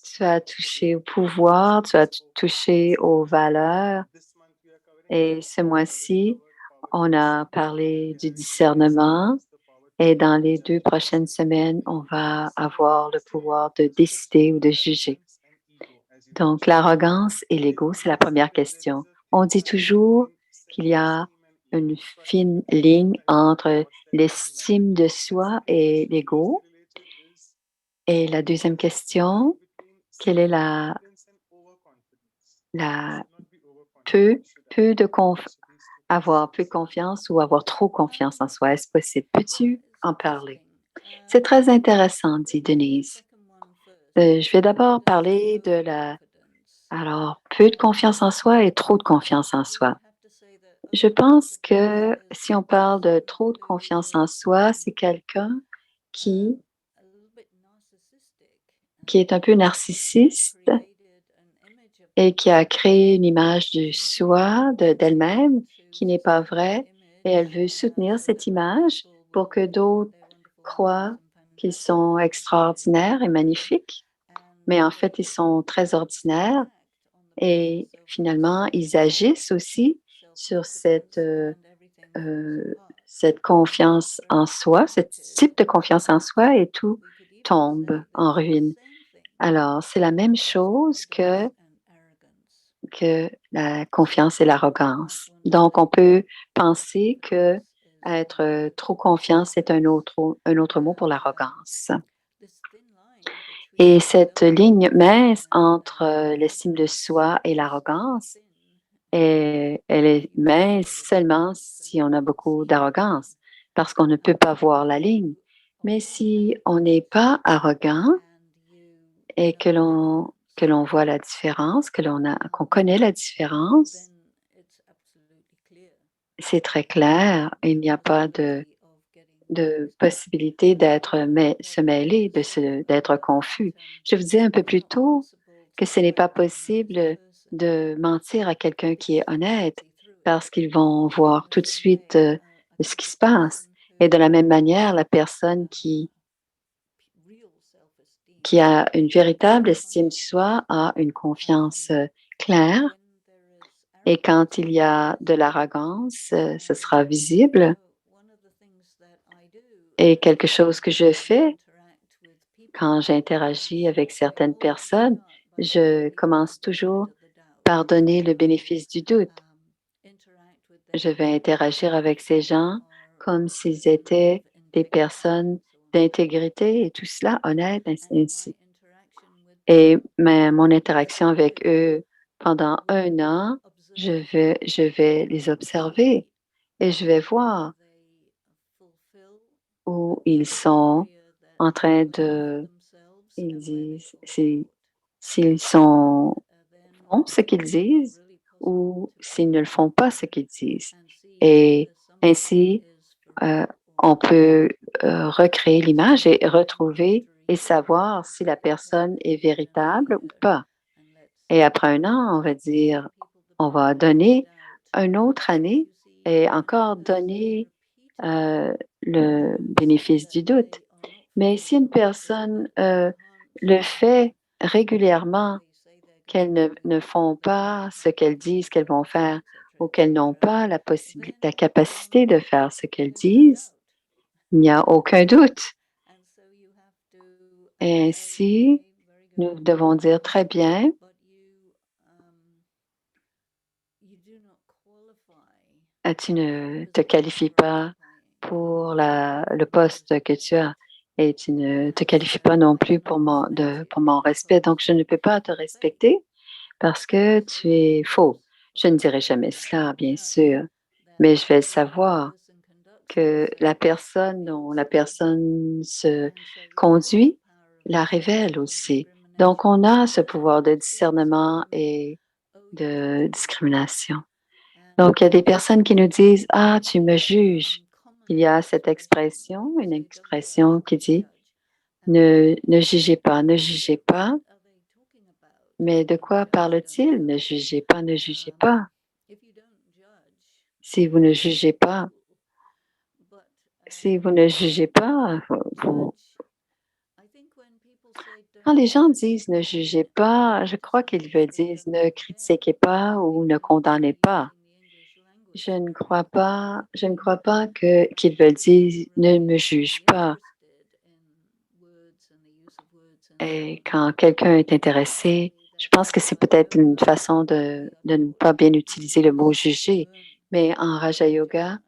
Tu as touché au pouvoir, tu as touché aux valeurs. Et ce mois-ci, on a parlé du discernement. Et dans les 2 prochaines semaines, on va avoir le pouvoir de décider ou de juger. Donc, l'arrogance et l'ego, c'est la première question. On dit toujours qu'il y a une fine ligne entre l'estime de soi et l'ego. Et la deuxième question, quelle est la peu, avoir peu confiance ou avoir trop confiance en soi? Est-ce possible? Peux-tu en parler? C'est très intéressant, dit Denise. Je vais d'abord parler alors, peu de confiance en soi et trop de confiance en soi. Je pense que si on parle de trop de confiance en soi, c'est quelqu'un qui, qui est un peu narcissiste et qui a créé une image de soi, d'elle-même, qui n'est pas vraie, et elle veut soutenir cette image pour que d'autres croient qu'ils sont extraordinaires et magnifiques, mais en fait, ils sont très ordinaires et finalement, ils agissent aussi sur cette confiance en soi, ce type de confiance en soi et tout tombe en ruine. Alors, c'est la même chose que la confiance et l'arrogance. Donc, on peut penser que être trop confiant, c'est un autre mot pour l'arrogance. Et cette ligne mince entre l'estime de soi et l'arrogance, elle est mince seulement si on a beaucoup d'arrogance, parce qu'on ne peut pas voir la ligne. Mais si on n'est pas arrogant et que l'on voit la différence, qu'on connaît la différence, c'est très clair. Il n'y a pas de possibilité se mêler, d'être confus. Je vous disais un peu plus tôt que ce n'est pas possible de mentir à quelqu'un qui est honnête parce qu'ils vont voir tout de suite ce qui se passe. Et de la même manière, la personne qui a une véritable estime de soi a une confiance claire. Et quand il y a de l'arrogance, ce sera visible. Et quelque chose que je fais quand j'interagis avec certaines personnes, je commence toujours par donner le bénéfice du doute. Je vais interagir avec ces gens comme s'ils étaient des personnes d'intégrité et tout cela honnête, ainsi. Et mon interaction avec eux pendant 1 an, je vais les observer et je vais voir où ils sont en train de, ils disent, s'ils font ce qu'ils disent ou s'ils ne le font pas ce qu'ils disent. Et ainsi, euh, on peut recréer l'image et retrouver et savoir si la personne est véritable ou pas. Et après un an, on va dire, on va donner une autre année et encore donner le bénéfice du doute. Mais si une personne le fait régulièrement, qu'elles ne font pas ce qu'elles disent qu'elles vont faire ou qu'elles n'ont pas la capacité de faire ce qu'elles disent, il n'y a aucun doute. Et ainsi, nous devons dire très bien, tu ne te qualifies pas pour le poste que tu as et tu ne te qualifies pas non plus pour pour mon respect. Donc, je ne peux pas te respecter parce que tu es faux. Je ne dirai jamais cela, bien sûr, mais je vais savoir que la personne dont la personne se conduit la révèle aussi. Donc, on a ce pouvoir de discernement et de discrimination. Donc, il y a des personnes qui nous disent, ah, tu me juges. Il y a cette expression, une expression qui dit, ne jugez pas, ne jugez pas. Mais de quoi parle-t-il? Ne jugez pas, ne jugez pas. Si vous ne jugez pas, si vous ne jugez pas, quand les gens disent ne jugez pas, je crois qu'ils veulent dire ne critiquez pas ou ne condamnez pas. Je ne crois pas qu'ils veulent dire ne me juge pas. Et quand quelqu'un est intéressé, je pense que c'est peut-être une façon de ne pas bien utiliser le mot juger. Mais en Raja Yoga,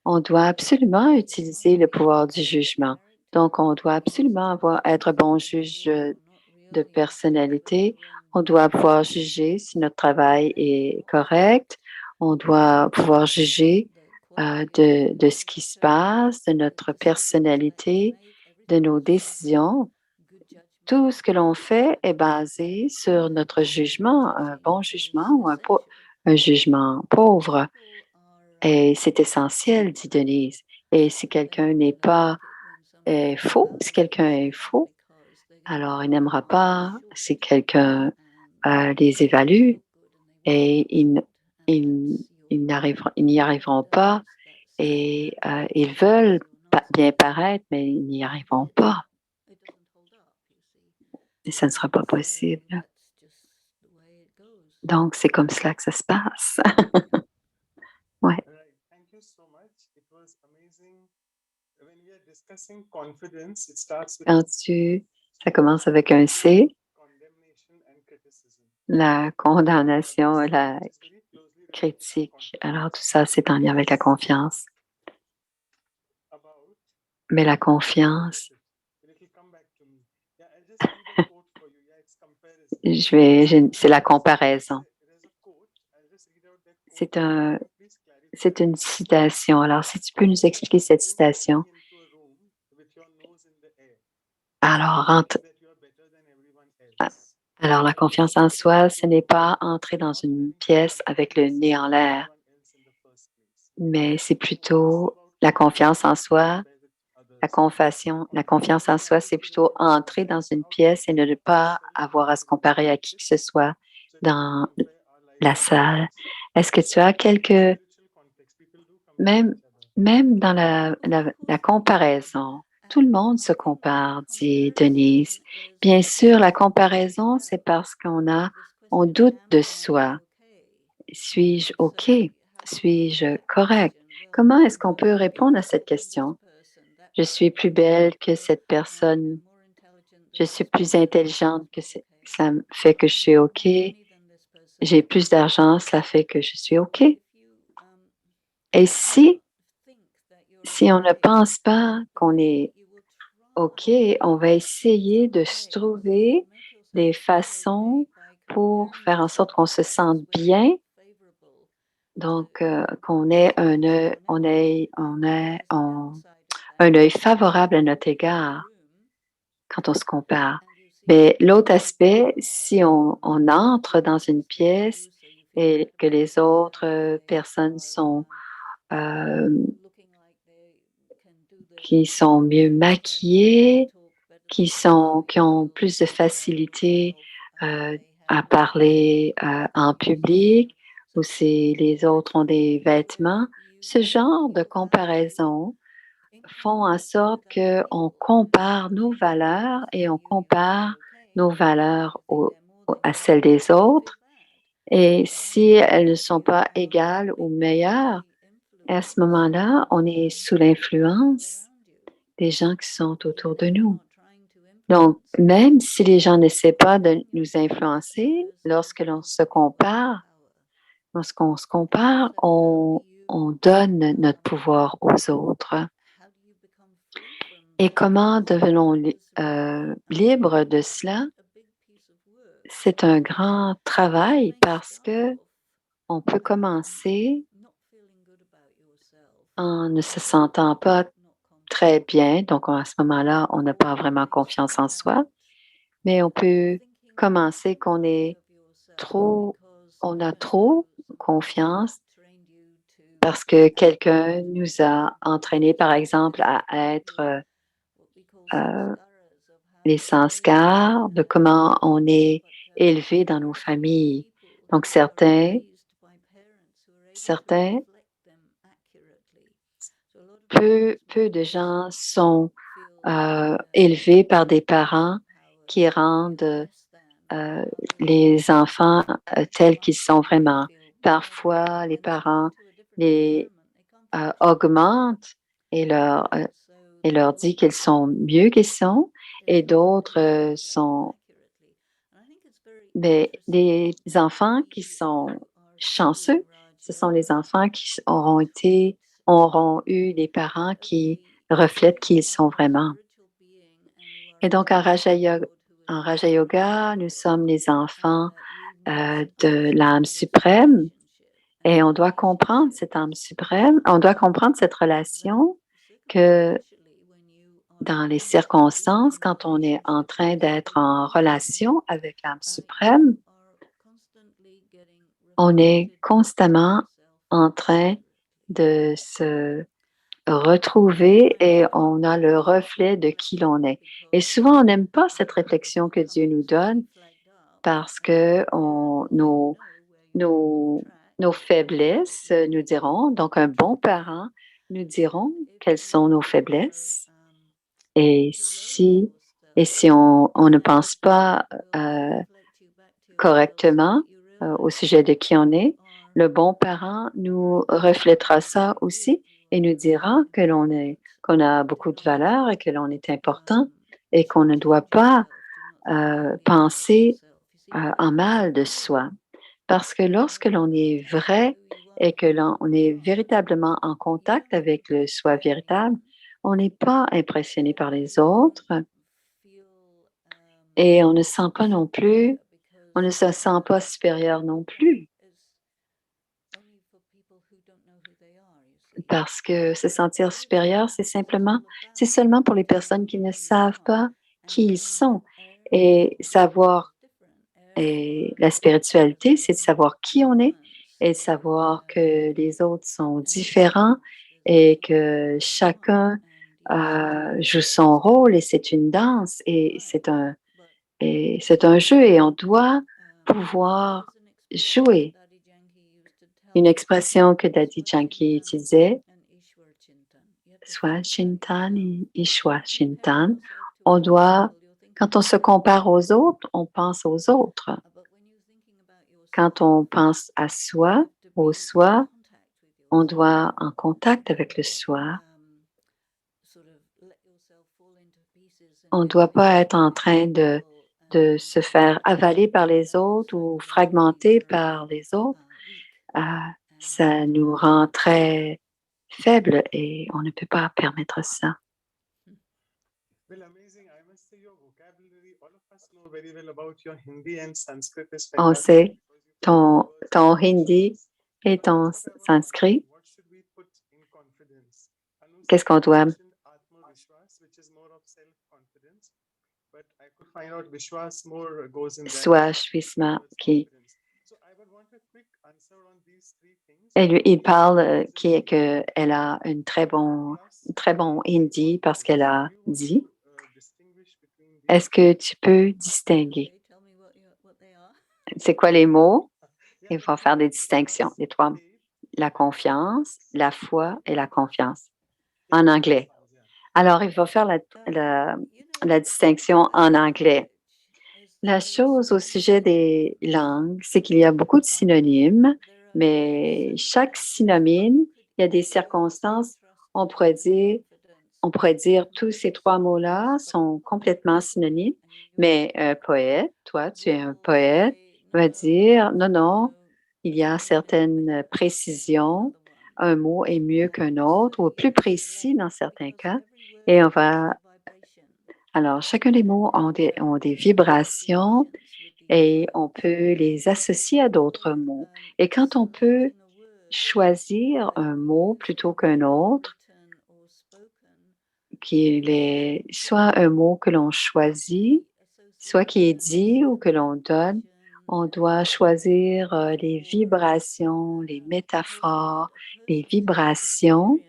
on doit absolument utiliser le pouvoir du jugement. Donc, on doit absolument être bon juge de personnalité. On doit pouvoir juger si notre travail est correct. On doit pouvoir juger de ce qui se passe, de notre personnalité, de nos décisions. Tout ce que l'on fait est basé sur notre jugement, un bon jugement ou un jugement pauvre. Et c'est essentiel, dit Denise. Et si quelqu'un n'est pas faux, si quelqu'un est faux, alors il n'aimera pas si quelqu'un les évalue et ils n'y arriveront pas et ils veulent bien paraître, mais ils n'y arriveront pas. Et ça ne sera pas possible. Donc, c'est comme cela que ça se passe. Ouais. Thank you so much. It was amazing. When we are discussing confidence, it starts with Ça commence avec un C, condemnation and criticism. la condamnation et la It's very closely related to critique. confidence. Alors, tout ça, c'est en lien avec la confiance. About Mais la confiance, it will come back to me. Yeah, I'll just read a quote for you. Yeah, it's comparison. c'est la comparaison. There's a quote. I'll just read out that quote. Please clarify. C'est une citation. Alors, si tu peux nous expliquer cette citation. Into a room with your nose in the air. Alors, That you are better than everyone else. alors, la confiance en soi, ce n'est pas entrer dans une pièce avec le nez en l'air, mais c'est plutôt la confiance en soi. La confiance en soi, c'est plutôt entrer dans une pièce et ne pas avoir à se comparer à qui que ce soit dans la salle. Est-ce que tu as même dans la comparaison, tout le monde se compare, dit Denise. Bien sûr, la comparaison, c'est parce on doute de soi. Suis-je OK? Suis-je correct? Comment est-ce qu'on peut répondre à cette question? Je suis plus belle que cette personne. Je suis plus intelligente que cela fait que je suis OK. J'ai plus d'argent, cela fait que je suis OK. Et si on ne pense pas qu'on est OK, on va essayer de se trouver des façons pour faire en sorte qu'on se sente bien. Donc, qu'on ait un œil favorable à notre égard quand on se compare. Mais l'autre aspect, si on entre dans une pièce et que les autres personnes qui sont mieux maquillées, qui ont plus de facilité à parler en public ou si les autres ont des vêtements. Ce genre de comparaison font en sorte qu'on compare nos valeurs et on compare nos valeurs à celles des autres. Et si elles ne sont pas égales ou meilleures, à ce moment-là, on est sous l'influence des gens qui sont autour de nous. Donc, même si les gens n'essaient pas de nous influencer, lorsqu'on se compare, on donne notre pouvoir aux autres. Et comment devenons libres de cela? C'est un grand travail parce que on peut commencer en ne se sentant pas très bien. Donc, à ce moment-là, on n'a pas vraiment confiance en soi. Mais on peut commencer qu'on on a trop confiance parce que quelqu'un nous a entraînés, par exemple, à être les sanskars, de comment on est élevé dans nos familles. Donc, peu de gens sont élevés par des parents qui rendent les enfants tels qu'ils sont vraiment. Parfois, les parents les augmentent et leur dit qu'ils sont mieux qu'ils sont, et d'autres sont les enfants qui sont chanceux. Ce sont les enfants qui auront eu des parents qui reflètent qui ils sont vraiment. Et donc, en Raja Yoga, nous sommes les enfants de l'âme suprême et on doit comprendre cette âme suprême, on doit comprendre cette relation que dans les circonstances, quand on est en train d'être en relation avec l'âme suprême, on est constamment en train de se retrouver et on a le reflet de qui l'on est. Et souvent, on n'aime pas cette réflexion que Dieu nous donne parce que nos faiblesses nous diront, donc un bon parent nous diront quelles sont nos faiblesses. Et si on ne pense pas correctement au sujet de qui on est, le bon parent nous reflètera ça aussi et nous dira qu'on a beaucoup de valeur et que l'on est important et qu'on ne doit pas penser en mal de soi. Parce que lorsque l'on est vrai et que l'on est véritablement en contact avec le soi véritable, on n'est pas impressionné par les autres et on ne sent pas non plus, on ne se sent pas supérieur non plus. Parce que se sentir supérieur, c'est seulement pour les personnes qui ne savent pas qui ils sont. Et la spiritualité, c'est de savoir qui on est et de savoir que les autres sont différents et que chacun joue son rôle et c'est une danse et c'est un jeu et on doit pouvoir jouer. Une expression que Daddy Yankee utilisait, soit Shintan et Ishwa Shintan, quand on se compare aux autres, on pense aux autres. Quand on pense à soi, au soi, on doit en contact avec le soi. On ne doit pas être en train de se faire avaler par les autres ou fragmenter par les autres. Ça nous rend très faibles et on ne peut pas permettre ça. Well, amazing. I must say your vocabulary, all of us know very well about your Hindi and Sanskrit is On fantastic. sait ton hindi et ton sanskrit. What should we put in confidence? Qu'est-ce qu'on doit? Atmavishwas, which is more of self-confidence, but I could find out Vishwas more goes in that. Swashvisma qui. So I would want a quick answer on these three things. Il parle qu'elle a un très bon hindi parce qu'elle a dit. Est-ce que tu peux distinguer? c'est quoi les mots? Yeah, Il va faire des distinctions, les trois. faith, La confiance, la foi et la confiance yeah, en anglais. confiance, yeah. Alors, il va faire la distinction en anglais. La chose au sujet des langues, c'est qu'il y a beaucoup de synonymes, mais chaque synonyme, il y a des circonstances, on pourrait dire, tous ces trois mots-là sont complètement synonymes, mais un poète, toi, tu es un poète, va dire, non, non, il y a certaines précisions, un mot est mieux qu'un autre, ou plus précis dans certains cas, et alors, chacun des mots ont des vibrations et on peut les associer à d'autres mots. Et quand on peut choisir un mot plutôt qu'un autre, qu'il est soit un mot que l'on choisit, soit qui est dit ou que l'on donne, on doit choisir les vibrations, les métaphores, les vibrations,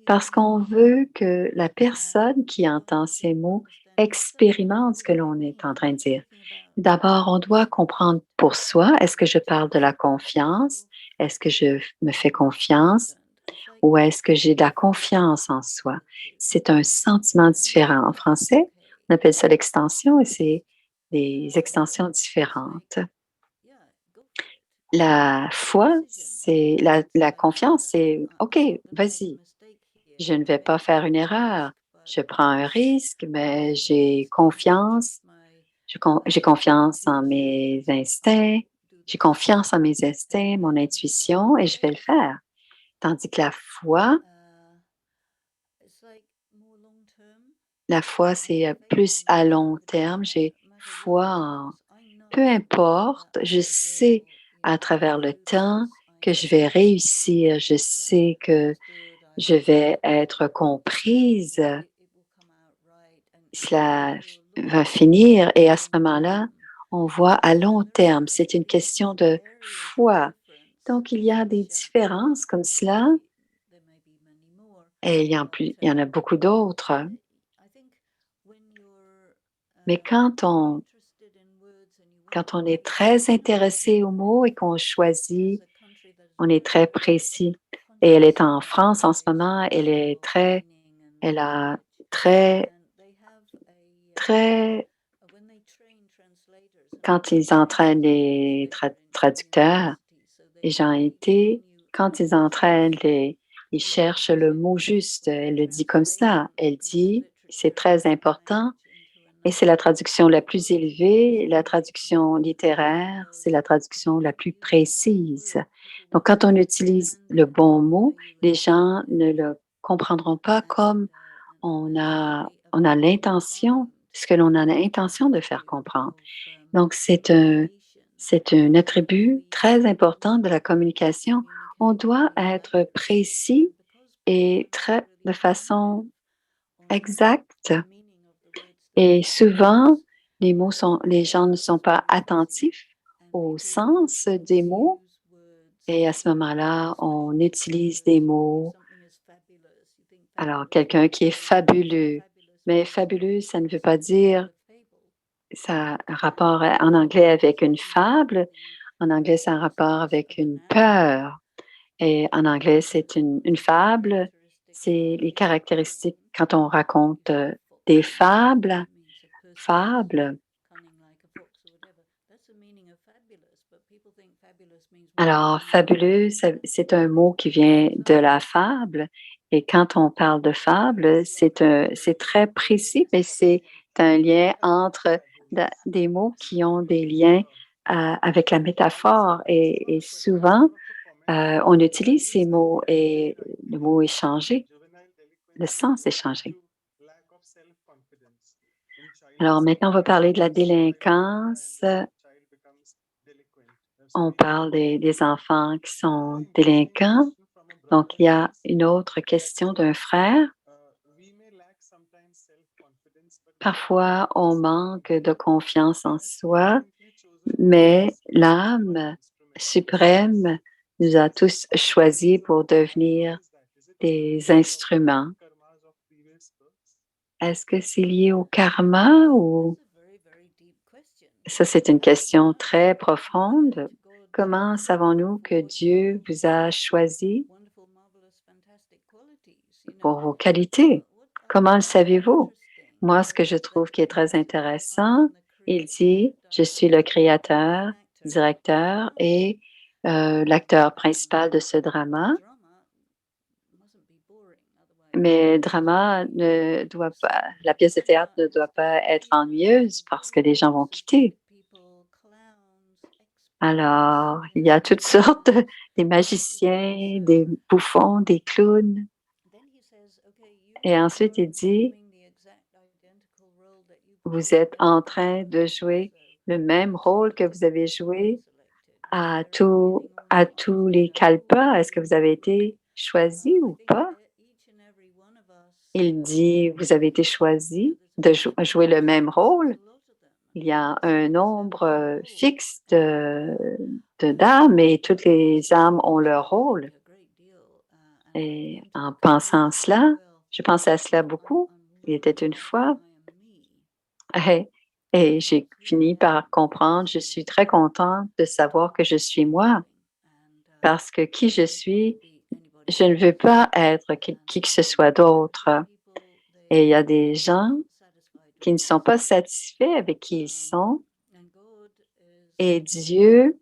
parce qu'on veut que la personne qui entend ces mots expérimente ce que l'on est en train de dire. D'abord, on doit comprendre pour soi, est-ce que je parle de la confiance? Est-ce que je me fais confiance? Ou est-ce que j'ai de la confiance en soi? C'est un sentiment différent. En français, on appelle ça l'extension et c'est des extensions différentes. La foi, c'est la confiance, c'est OK, vas-y, je ne vais pas faire une erreur. Je prends un risque, mais j'ai confiance. J'ai confiance en mes instincts. J'ai confiance en mes instincts, mon intuition, et je vais le faire. Tandis que la foi, c'est plus à long terme. J'ai foi en peu importe, je sais à travers le temps que je vais réussir. Je sais que je vais être comprise. Cela va finir et à ce moment-là, on voit à long terme. C'est une question de foi. Donc, il y a des différences comme cela et il y en a beaucoup d'autres. Mais quand on est très intéressé aux mots et qu'on choisit, on est très précis. Et elle est en France en ce moment, elle a très, très, quand ils entraînent les traducteurs, et j'en ai été, quand ils entraînent ils cherchent le mot juste. Elle le dit comme ça. Elle dit, c'est très important. Et c'est la traduction la plus élevée, la traduction littéraire, c'est la traduction la plus précise. Donc, quand on utilise le bon mot, les gens ne le comprendront pas comme on a l'intention, ce que l'on a l'intention de faire comprendre. Donc, c'est un attribut très important de la communication. On doit être précis et de façon exacte. Et souvent, les gens ne sont pas attentifs au sens des mots. Et à ce moment-là, on utilise des mots. Alors, quelqu'un qui est fabuleux. Mais fabuleux, ça ne veut pas dire, ça a un rapport en anglais avec une fable. En anglais, ça a un rapport avec une peur. Et en anglais, c'est une fable. C'est les caractéristiques quand on raconte des fables. Alors, fabuleux, c'est un mot qui vient de la fable. Et quand on parle de fable, c'est très précis, mais c'est un lien entre des mots qui ont des liens avec la métaphore. Et souvent, on utilise ces mots et le mot est changé, le sens est changé. Alors maintenant, on va parler de la délinquance. On parle des enfants qui sont délinquants. Donc, il y a une autre question d'un frère. Parfois, on manque de confiance en soi, mais l'âme suprême nous a tous choisis pour devenir des instruments. Est-ce que c'est lié au karma ou Ça, c'est une question très profonde. Comment savons-nous que Dieu vous a choisi pour vos qualités? Comment le savez-vous? Moi, ce que je trouve qui est très intéressant, il dit, je suis le créateur, directeur et l'acteur principal de ce drama. Mais drama ne doit pas, la pièce de théâtre ne doit pas être ennuyeuse parce que les gens vont quitter. Alors, il y a toutes sortes, des magiciens, des bouffons, des clowns. Et ensuite, il dit, vous êtes en train de jouer le même rôle que vous avez joué à tous les kalpas. Est-ce que vous avez été choisi ou pas? Il dit, vous avez été choisi de jouer le même rôle. Il y a un nombre fixe de dames et toutes les âmes ont leur rôle. Et en pensant cela, je pensais à cela beaucoup. Il était une fois. Et j'ai fini par comprendre, je suis très contente de savoir que je suis moi, parce que qui je suis, je ne veux pas être qui que ce soit d'autre. Et il y a des gens qui ne sont pas satisfaits avec qui ils sont. Et Dieu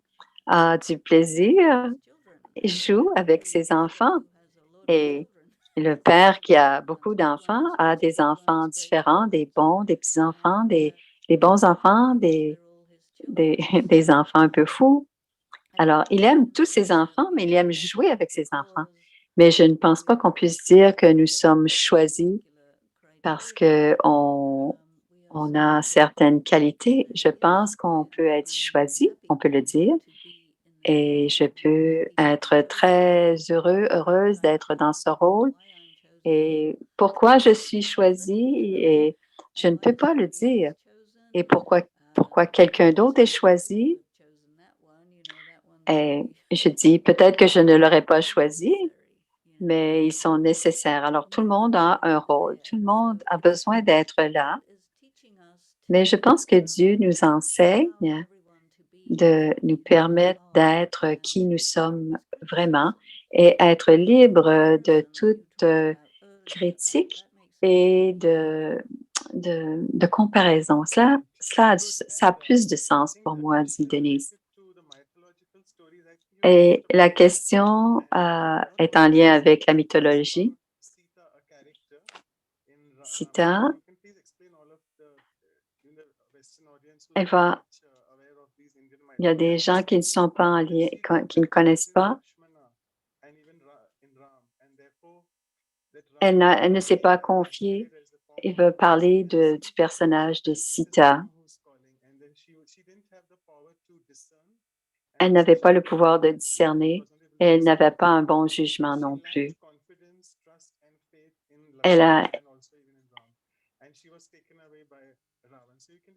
a du plaisir, il joue avec ses enfants. Et le père qui a beaucoup d'enfants a des enfants différents, des bons, des petits-enfants, des bons enfants, des enfants un peu fous. Alors, il aime tous ses enfants, mais il aime jouer avec ses enfants. Mais je ne pense pas qu'on puisse dire que nous sommes choisis parce qu'on a certaines qualités. Je pense qu'on peut être choisi, on peut le dire, et je peux être très heureuse d'être dans ce rôle. Et pourquoi je suis choisie et je ne peux pas le dire. Et pourquoi quelqu'un d'autre est choisi? Et je dis peut-être que je ne l'aurais pas choisi, mais ils sont nécessaires. Alors, tout le monde a un rôle, tout le monde a besoin d'être là, mais je pense que Dieu nous enseigne de nous permettre d'être qui nous sommes vraiment et être libre de toute critique et de comparaison. Ça a plus de sens pour moi, dit Denise. Et la question est en lien avec la mythologie. Sita, elle va, il y a des gens qui ne sont pas en lien, qui ne connaissent pas. Elle ne s'est pas confiée. Il veut parler du personnage de Sita. Elle n'avait pas le pouvoir de discerner et elle n'avait pas un bon jugement non plus. Elle a,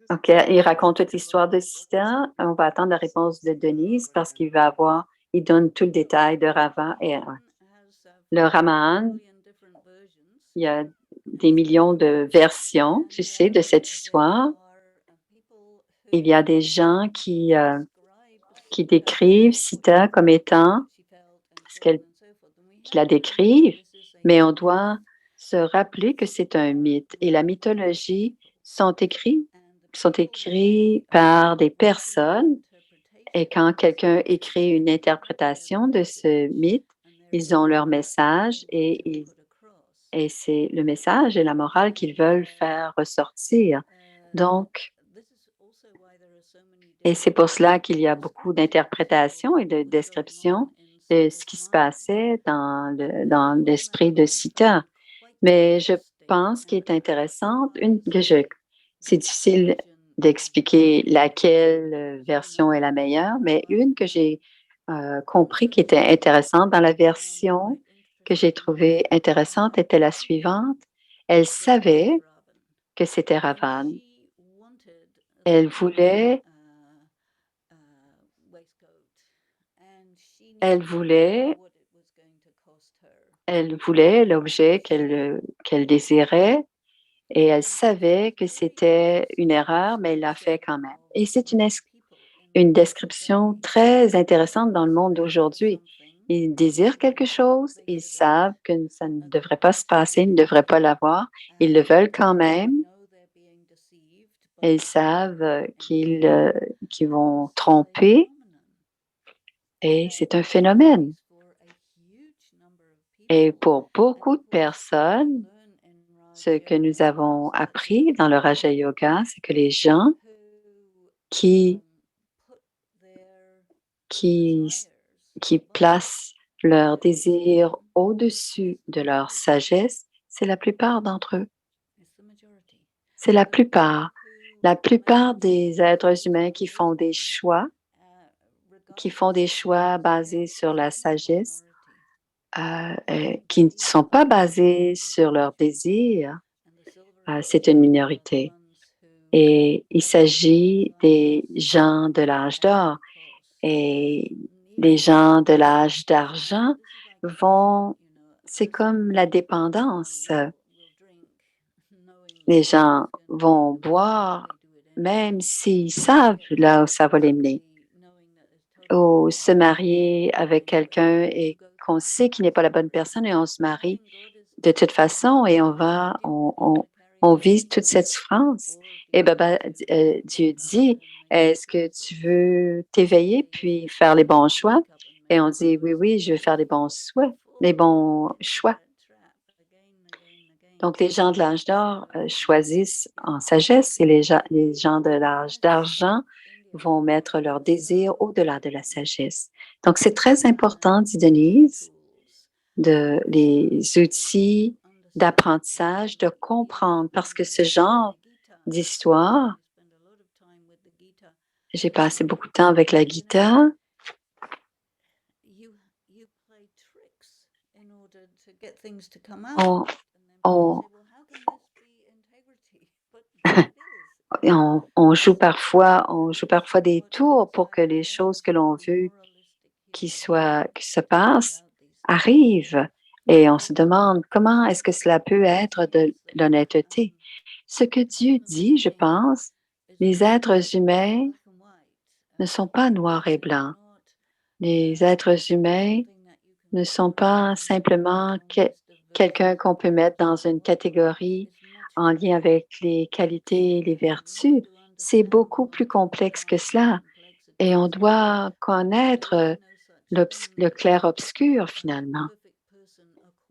OK, il raconte toute l'histoire de Sita. On va attendre la réponse de Denise parce il donne tout le détail de Rava et le Ramayana. Il y a des millions de versions, tu sais, de cette histoire. Il y a des gens qui décrivent Sita comme étant ce qu'ils la décrivent, mais on doit se rappeler que c'est un mythe et la mythologie sont écrits par des personnes et quand quelqu'un écrit une interprétation de ce mythe, ils ont leur message et c'est le message et la morale qu'ils veulent faire ressortir. Donc, et c'est pour cela qu'il y a beaucoup d'interprétations et de descriptions de ce qui se passait dans l'esprit de Sita. Mais je pense qu'il est intéressant, c'est difficile d'expliquer laquelle version est la meilleure, mais une que j'ai compris qui était intéressante dans la version que j'ai trouvée intéressante était la suivante. Elle savait que c'était Ravan. Elle voulait, elle voulait, elle voulait l'objet qu'elle désirait et elle savait que c'était une erreur, mais elle l'a fait quand même. Et c'est une description très intéressante dans le monde d'aujourd'hui. Ils désirent quelque chose, ils savent que ça ne devrait pas se passer, ils ne devraient pas l'avoir, ils le veulent quand même, et ils savent qu'ils vont tromper, et c'est un phénomène. Et pour beaucoup de personnes, ce que nous avons appris dans le Raja Yoga, c'est que les gens qui, qui, qui placent leur désir au-dessus de leur sagesse, c'est la plupart d'entre eux. C'est la plupart. La plupart des êtres humains qui font des choix basés sur la sagesse, qui ne sont pas basés sur leur désir, c'est une minorité. Et il s'agit des gens de l'âge d'or. Et les gens de l'âge d'argent c'est comme la dépendance. Les gens vont boire même s'ils savent là où ça va les mener, ou se marier avec quelqu'un et qu'on sait qu'il n'est pas la bonne personne, et on se marie de toute façon, et on vit toute cette souffrance. Et Dieu dit, est-ce que tu veux t'éveiller puis faire les bons choix? Et on dit, oui, oui, je veux faire les bons choix. Donc, les gens de l'âge d'or choisissent en sagesse, et les gens de l'âge d'argent vont mettre leur désir au-delà de la sagesse. Donc, c'est très important, dit Denise, les outils d'apprentissage, de comprendre, parce que ce genre d'histoire, j'ai passé beaucoup de temps avec la Gita. On, on, on joue parfois des tours pour que les choses que l'on veut qui se passent arrivent. Et on se demande comment est-ce que cela peut être de l'honnêteté. Ce que Dieu dit, je pense, les êtres humains ne sont pas noirs et blancs. Les êtres humains ne sont pas simplement quelqu'un qu'on peut mettre dans une catégorie en lien avec les qualités et les vertus. C'est beaucoup plus complexe que cela. Et on doit connaître le clair-obscur finalement.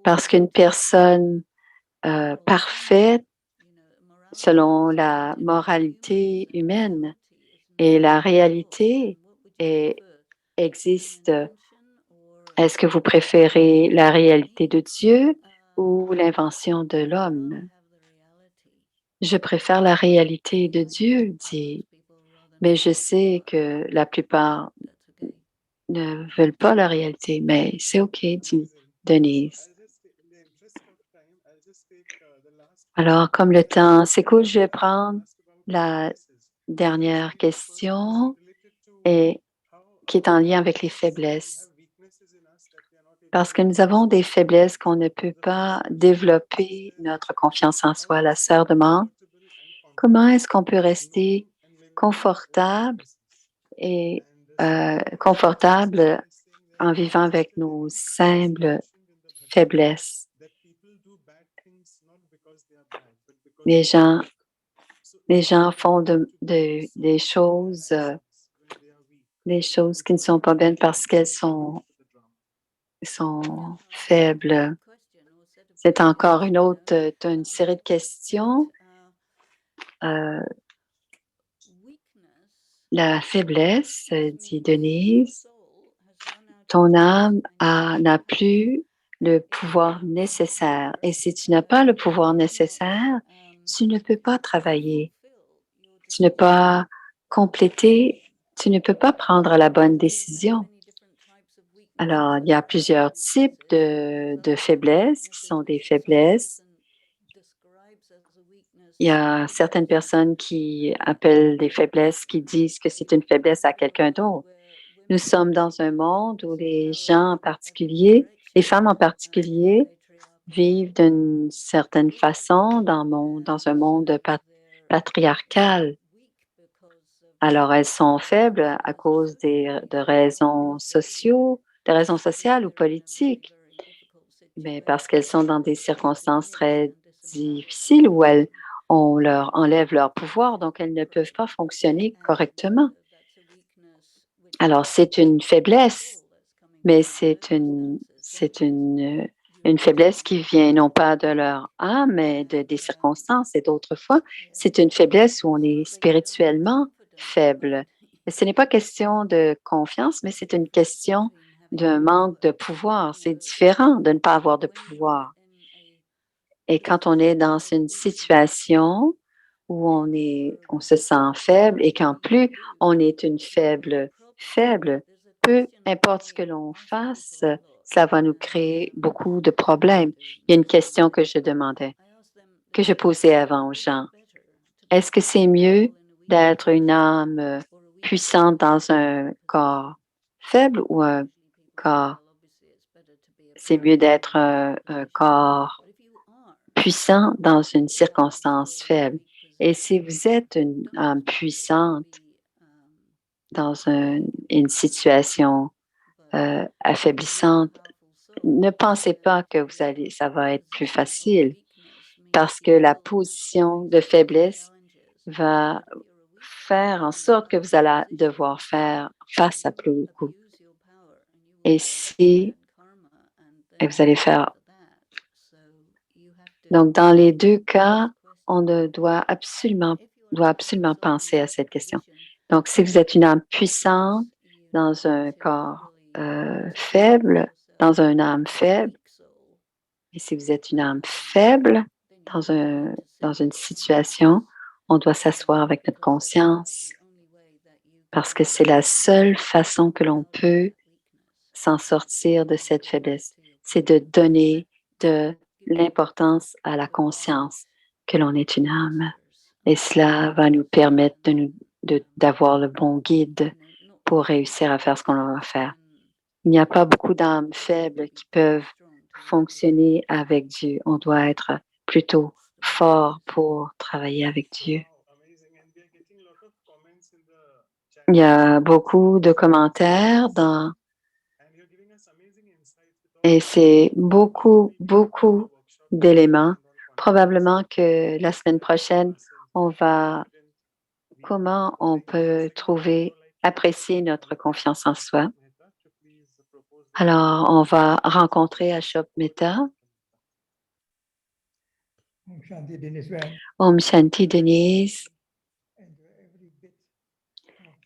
Parce qu'une personne parfaite, selon la moralité humaine, et la réalité existe. Est-ce que vous préférez la réalité de Dieu ou l'invention de l'homme? Je préfère la réalité de Dieu, mais je sais que la plupart ne veulent pas la réalité, mais c'est OK, dit Denise. Alors, comme le temps s'écoule, je vais prendre la dernière question, et qui est en lien avec les faiblesses. Parce que nous avons des faiblesses qu'on ne peut pas développer notre confiance en soi. La sœur demande, comment est-ce qu'on peut rester confortable confortable en vivant avec nos simples faiblesses? Les gens font des choses qui ne sont pas bonnes parce qu'elles sont faibles. C'est encore une série de questions. La faiblesse, dit Denise, ton âme n'a plus le pouvoir nécessaire. Et si tu n'as pas le pouvoir nécessaire, tu ne peux pas travailler. Tu ne peux pas compléter, tu ne peux pas prendre la bonne décision. Alors, il y a plusieurs types de faiblesses qui sont des faiblesses. Il y a certaines personnes qui appellent des faiblesses, qui disent que c'est une faiblesse à quelqu'un d'autre. Nous sommes dans un monde où les gens en particulier, les femmes en particulier, vivent d'une certaine façon dans un monde patriarcal. Alors, elles sont faibles à cause de raisons des raisons sociales ou politiques, mais parce qu'elles sont dans des circonstances très difficiles où on leur enlève leur pouvoir, donc elles ne peuvent pas fonctionner correctement. Alors, c'est une faiblesse, mais une faiblesse qui vient non pas de leur âme, mais des circonstances. Et d'autres fois, c'est une faiblesse où on est spirituellement faible. Et ce n'est pas question de confiance, mais c'est une question d'un manque de pouvoir. C'est différent de ne pas avoir de pouvoir. Et quand on est dans une situation où on se sent faible et qu'en plus on est une faible, peu importe ce que l'on fasse, ça va nous créer beaucoup de problèmes. Il y a une question que je posais avant aux gens. Est-ce que c'est mieux d'être une âme puissante dans un corps faible ou un corps? C'est mieux d'être un corps puissant dans une circonstance faible. Et si vous êtes une âme puissante dans une situation affaiblissante, ne pensez pas que ça va être plus facile parce que la position de faiblesse va faire en sorte que vous allez devoir faire face à beaucoup. Et vous allez faire. Donc, dans les deux cas, on doit absolument penser à cette question. Donc, si vous êtes une âme puissante dans un corps faible, dans une âme faible, et si vous êtes une âme faible dans une situation, on doit s'asseoir avec notre conscience parce que c'est la seule façon que l'on peut s'en sortir de cette faiblesse. C'est de donner de l'importance à la conscience que l'on est une âme. Et cela va nous permettre d'avoir le bon guide pour réussir à faire ce qu'on va faire. Il n'y a pas beaucoup d'âmes faibles qui peuvent fonctionner avec Dieu. On doit être plutôt fort pour travailler avec Dieu. Il y a beaucoup de commentaires et c'est beaucoup d'éléments. Probablement que la semaine prochaine, comment on peut apprécier notre confiance en soi. Alors, on va rencontrer Ashok Mehta. Om Shanti Denise.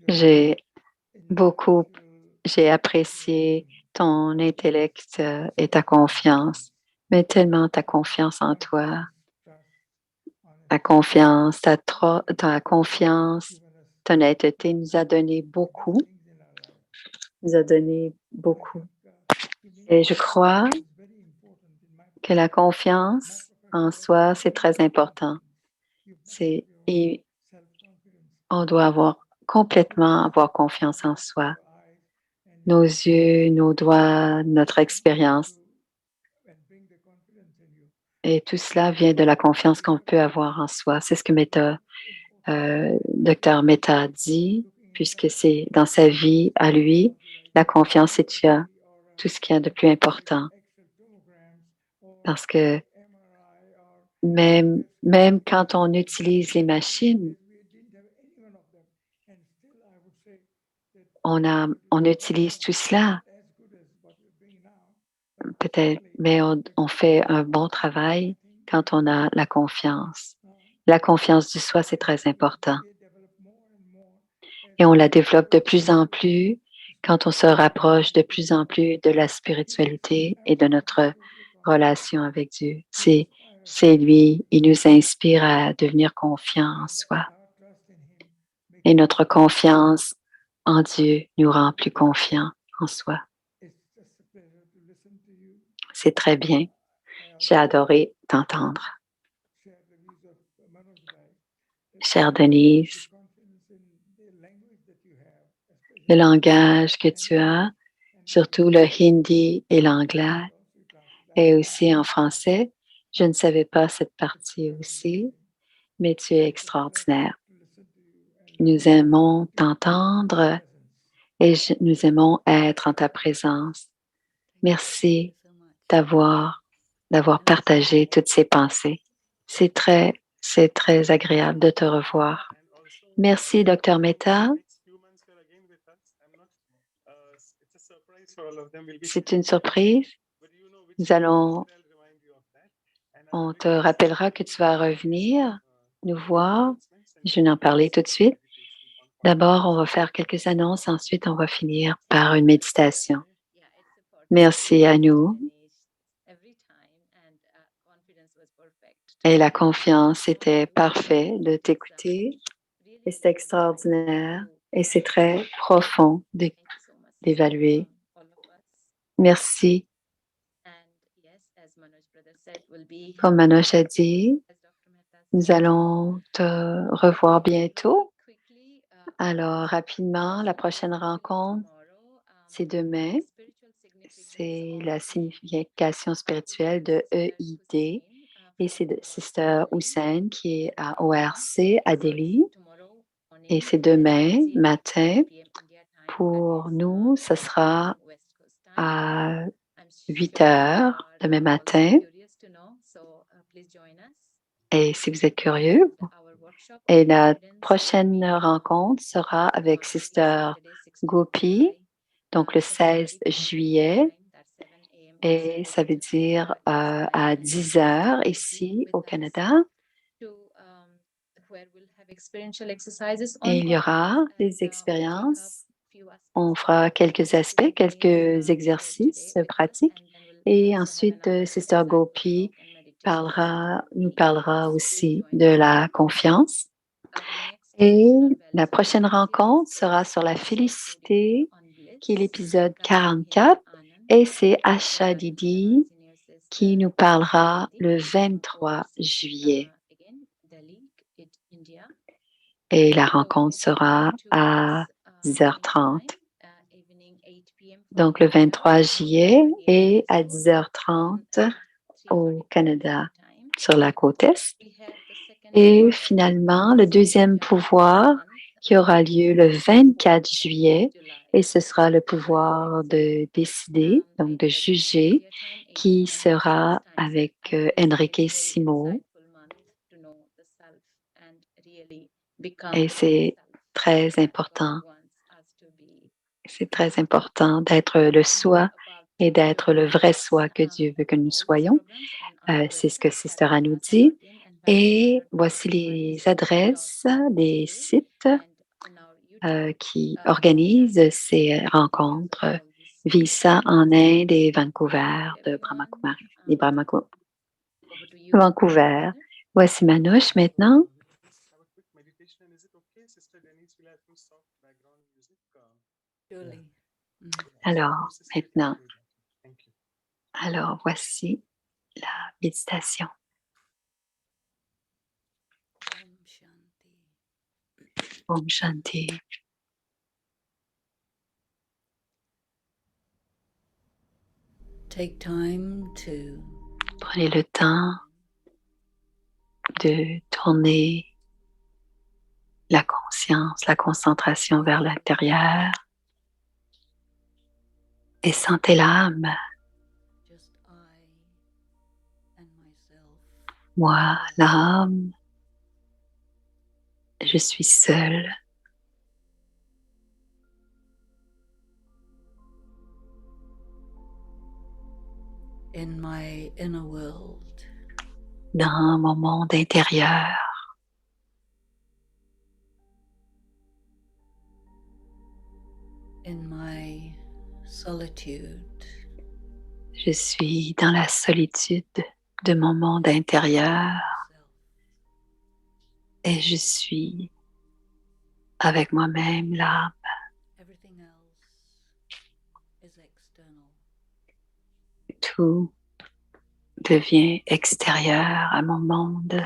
J'ai apprécié ton intellect et ta confiance, mais tellement ta confiance en toi, ta confiance, ton honnêteté nous a donné beaucoup, Et je crois que la confiance en soi, c'est très important. Et on doit complètement avoir confiance en soi. Nos yeux, nos doigts, notre expérience. Et tout cela vient de la confiance qu'on peut avoir en soi. C'est ce que Dr. Mehta a dit, puisque c'est dans sa vie à lui, la confiance, c'est tout ce qu'il y a de plus important. Parce que même quand on utilise les machines, on utilise tout cela, peut-être, mais on fait un bon travail quand on a la confiance. La confiance du soi, c'est très important. Et on la développe de plus en plus quand on se rapproche de plus en plus de la spiritualité et de notre relation avec Dieu. C'est lui, il nous inspire à devenir confiants en soi. Et notre confiance en Dieu nous rend plus confiants en soi. C'est très bien. J'ai adoré t'entendre. Chère Denise, le langage que tu as, surtout le hindi et l'anglais, et aussi en français. Je ne savais pas cette partie aussi, mais tu es extraordinaire. Nous aimons t'entendre et nous aimons être en ta présence. Merci d'avoir partagé toutes ces pensées. C'est très agréable de te revoir. Merci, Dr. Mehta. C'est une surprise. On te rappellera que tu vas revenir nous voir. Je vais en parler tout de suite. D'abord, on va faire quelques annonces, ensuite on va finir par une méditation. Merci à nous. Et la confiance était parfaite de t'écouter. Et c'est extraordinaire et c'est très profond d'évaluer. Merci. Comme Manoj a dit, nous allons te revoir bientôt. Alors, rapidement, la prochaine rencontre, c'est demain. C'est la signification spirituelle de EID. Et c'est de Sister Hussein qui est à ORC à Delhi. Et c'est demain matin. Pour nous, ce sera à 8 heures demain matin. Et si vous êtes curieux, et la prochaine rencontre sera avec Sister Gopi, donc le 16 juillet, et ça veut dire à 10 heures ici au Canada. Et il y aura des expériences. On fera quelques aspects, quelques exercices pratiques. Et ensuite, Sister Gopi nous parlera aussi de la confiance. Et la prochaine rencontre sera sur la félicité, qui est l'épisode 44. Et c'est Asha Didi qui nous parlera le 23 juillet. Et la rencontre sera à 10h30. Donc, le 23 juillet et à 10h30 au Canada, sur la côte Est. Et finalement, le deuxième pouvoir qui aura lieu le 24 juillet, et ce sera le pouvoir de décider, donc de juger, qui sera avec Enrique Simo. Et c'est très important. C'est très important d'être le soi et d'être le vrai soi que Dieu veut que nous soyons. C'est ce que Sister Anne nous dit. Et voici les adresses des sites qui organisent ces rencontres. Visa en Inde et Vancouver de Brahmakumari. Vancouver. Voici Manouche maintenant. Alors, maintenant, voici la méditation. Om Shanti. Prenez le temps de tourner la conscience, la concentration vers l'intérieur et sentez l'âme. Moi, l'âme, je suis seule. Dans mon monde intérieur. Je suis dans la solitude de mon monde intérieur et je suis avec moi-même, l'âme. Tout devient extérieur à mon monde.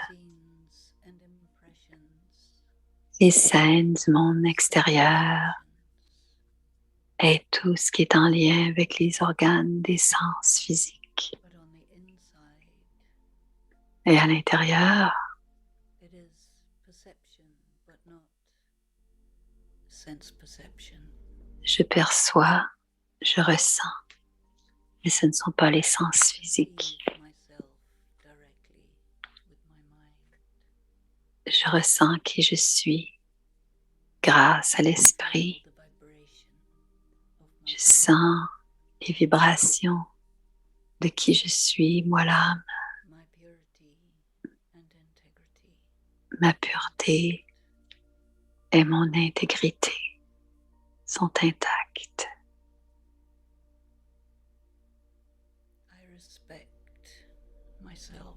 Les scènes du monde extérieur et tout ce qui est en lien avec les organes des sens physiques. Et à l'intérieur, it is perception, but not sense perception. je perçois, je ressens, mais ce ne sont pas les sens I physiques. perceive myself directly with my mind. Je ressens qui je suis grâce à I feel l'esprit. the vibration of my Je body, sens les vibrations de qui je suis, moi l'âme, my purity and integrity. ma pureté et mon intégrité sont intactes. I respect myself.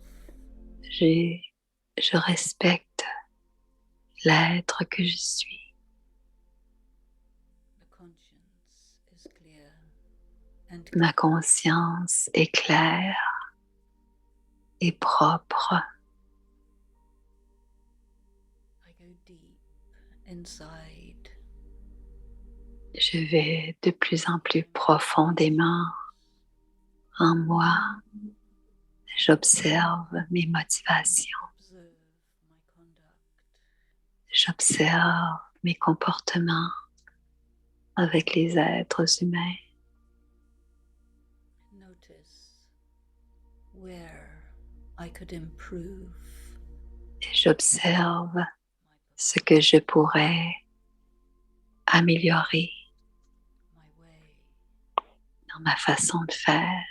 Je respecte l'être que je suis. The conscience is clear and Ma clear. conscience est claire et propre. I go deep inside. Je vais de plus en plus profondément en moi. J'observe mes motivations. Observe my conduct. J'observe mes comportements avec les êtres humains. Notice where I could improve Et j'observe my ce que je pourrais améliorer my way. dans ma façon de faire.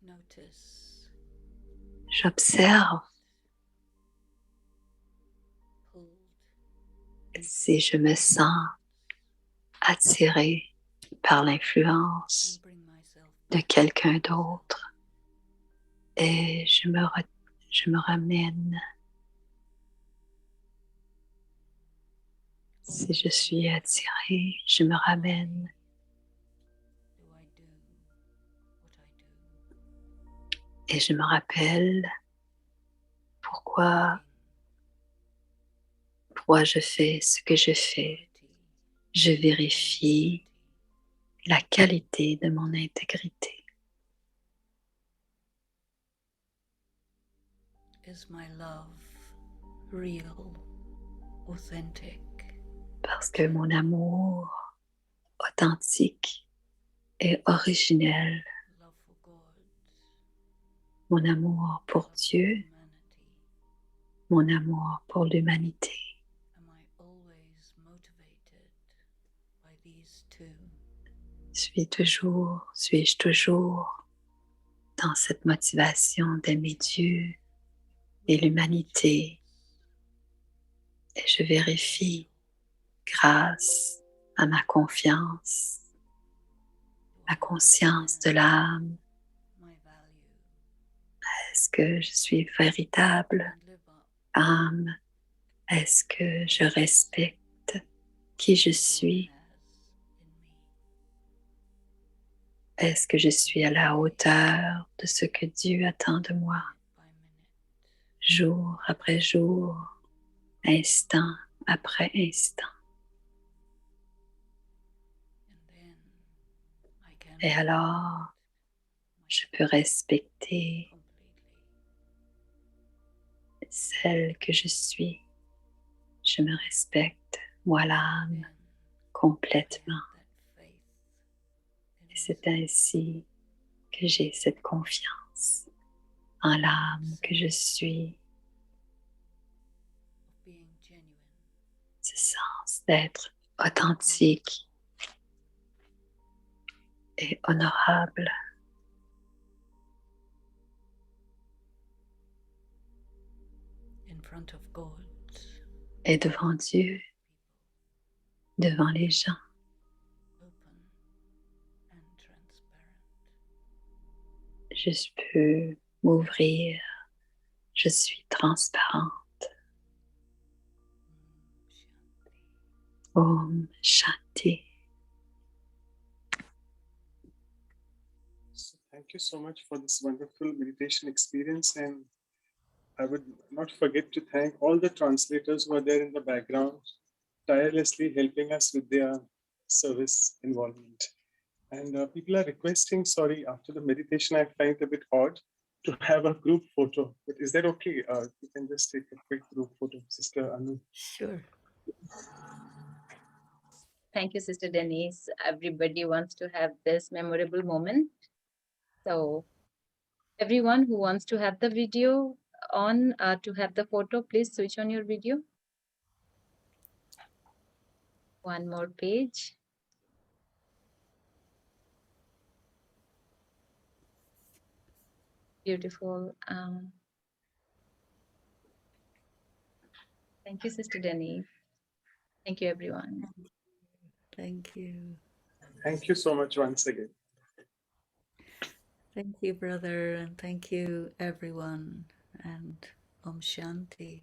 Notice J'observe pulled si je me sens attirée par l'influence and bring myself de back. quelqu'un d'autre et je me ramène. Si je suis attirée, je me ramène. Do I do what I do? Et je me rappelle pourquoi je fais ce que je fais. Je vérifie la qualité de mon intégrité. Is my love real, authentic? Parce que mon amour authentique et originel, Love for God, mon amour pour love for Dieu, humanity. mon amour pour l'humanité. Am I always motivated by these two? Suis-je toujours dans cette motivation d'aimer Dieu et l'humanité? Et je vérifie grâce à ma confiance, ma conscience de l'âme. My value Est-ce que je suis véritable and live up âme? Est-ce que je respecte qui je suis? God has in me. Est-ce que je suis à la hauteur de ce que Dieu attend de moi, By minute, jour après jour, instant après instant? and then I can Et alors, je peux respecter completely. celle que je suis. Je me respecte, moi l'âme, Then complètement. I have that faith in Et c'est myself. ainsi que j'ai cette confiance en l'âme que je suis, Of being genuine, ce sens d'être authentique et honorable in front of God, et devant Dieu, devant les gens. open and transparent. Je peux m'ouvrir, je suis transparente. Shanti. Om Shanti. So thank you so much for this wonderful meditation experience. And I would not forget to thank all the translators who are there in the background, tirelessly helping us with their service involvement. And people are requesting, sorry, after the meditation, I find it a bit odd to have a group photo. But is that okay? You can just take a quick group photo, Sister Anu. Sure. Thank you, Sister Denise. Everybody wants to have this memorable moment. So everyone who wants to have the video on, to have the photo, please switch on your video. One more page. Beautiful. Thank you, Sister Denise. Thank you, everyone. Thank you. Thank you so much once again. Thank you, brother, and thank you, everyone. And Om Shanti.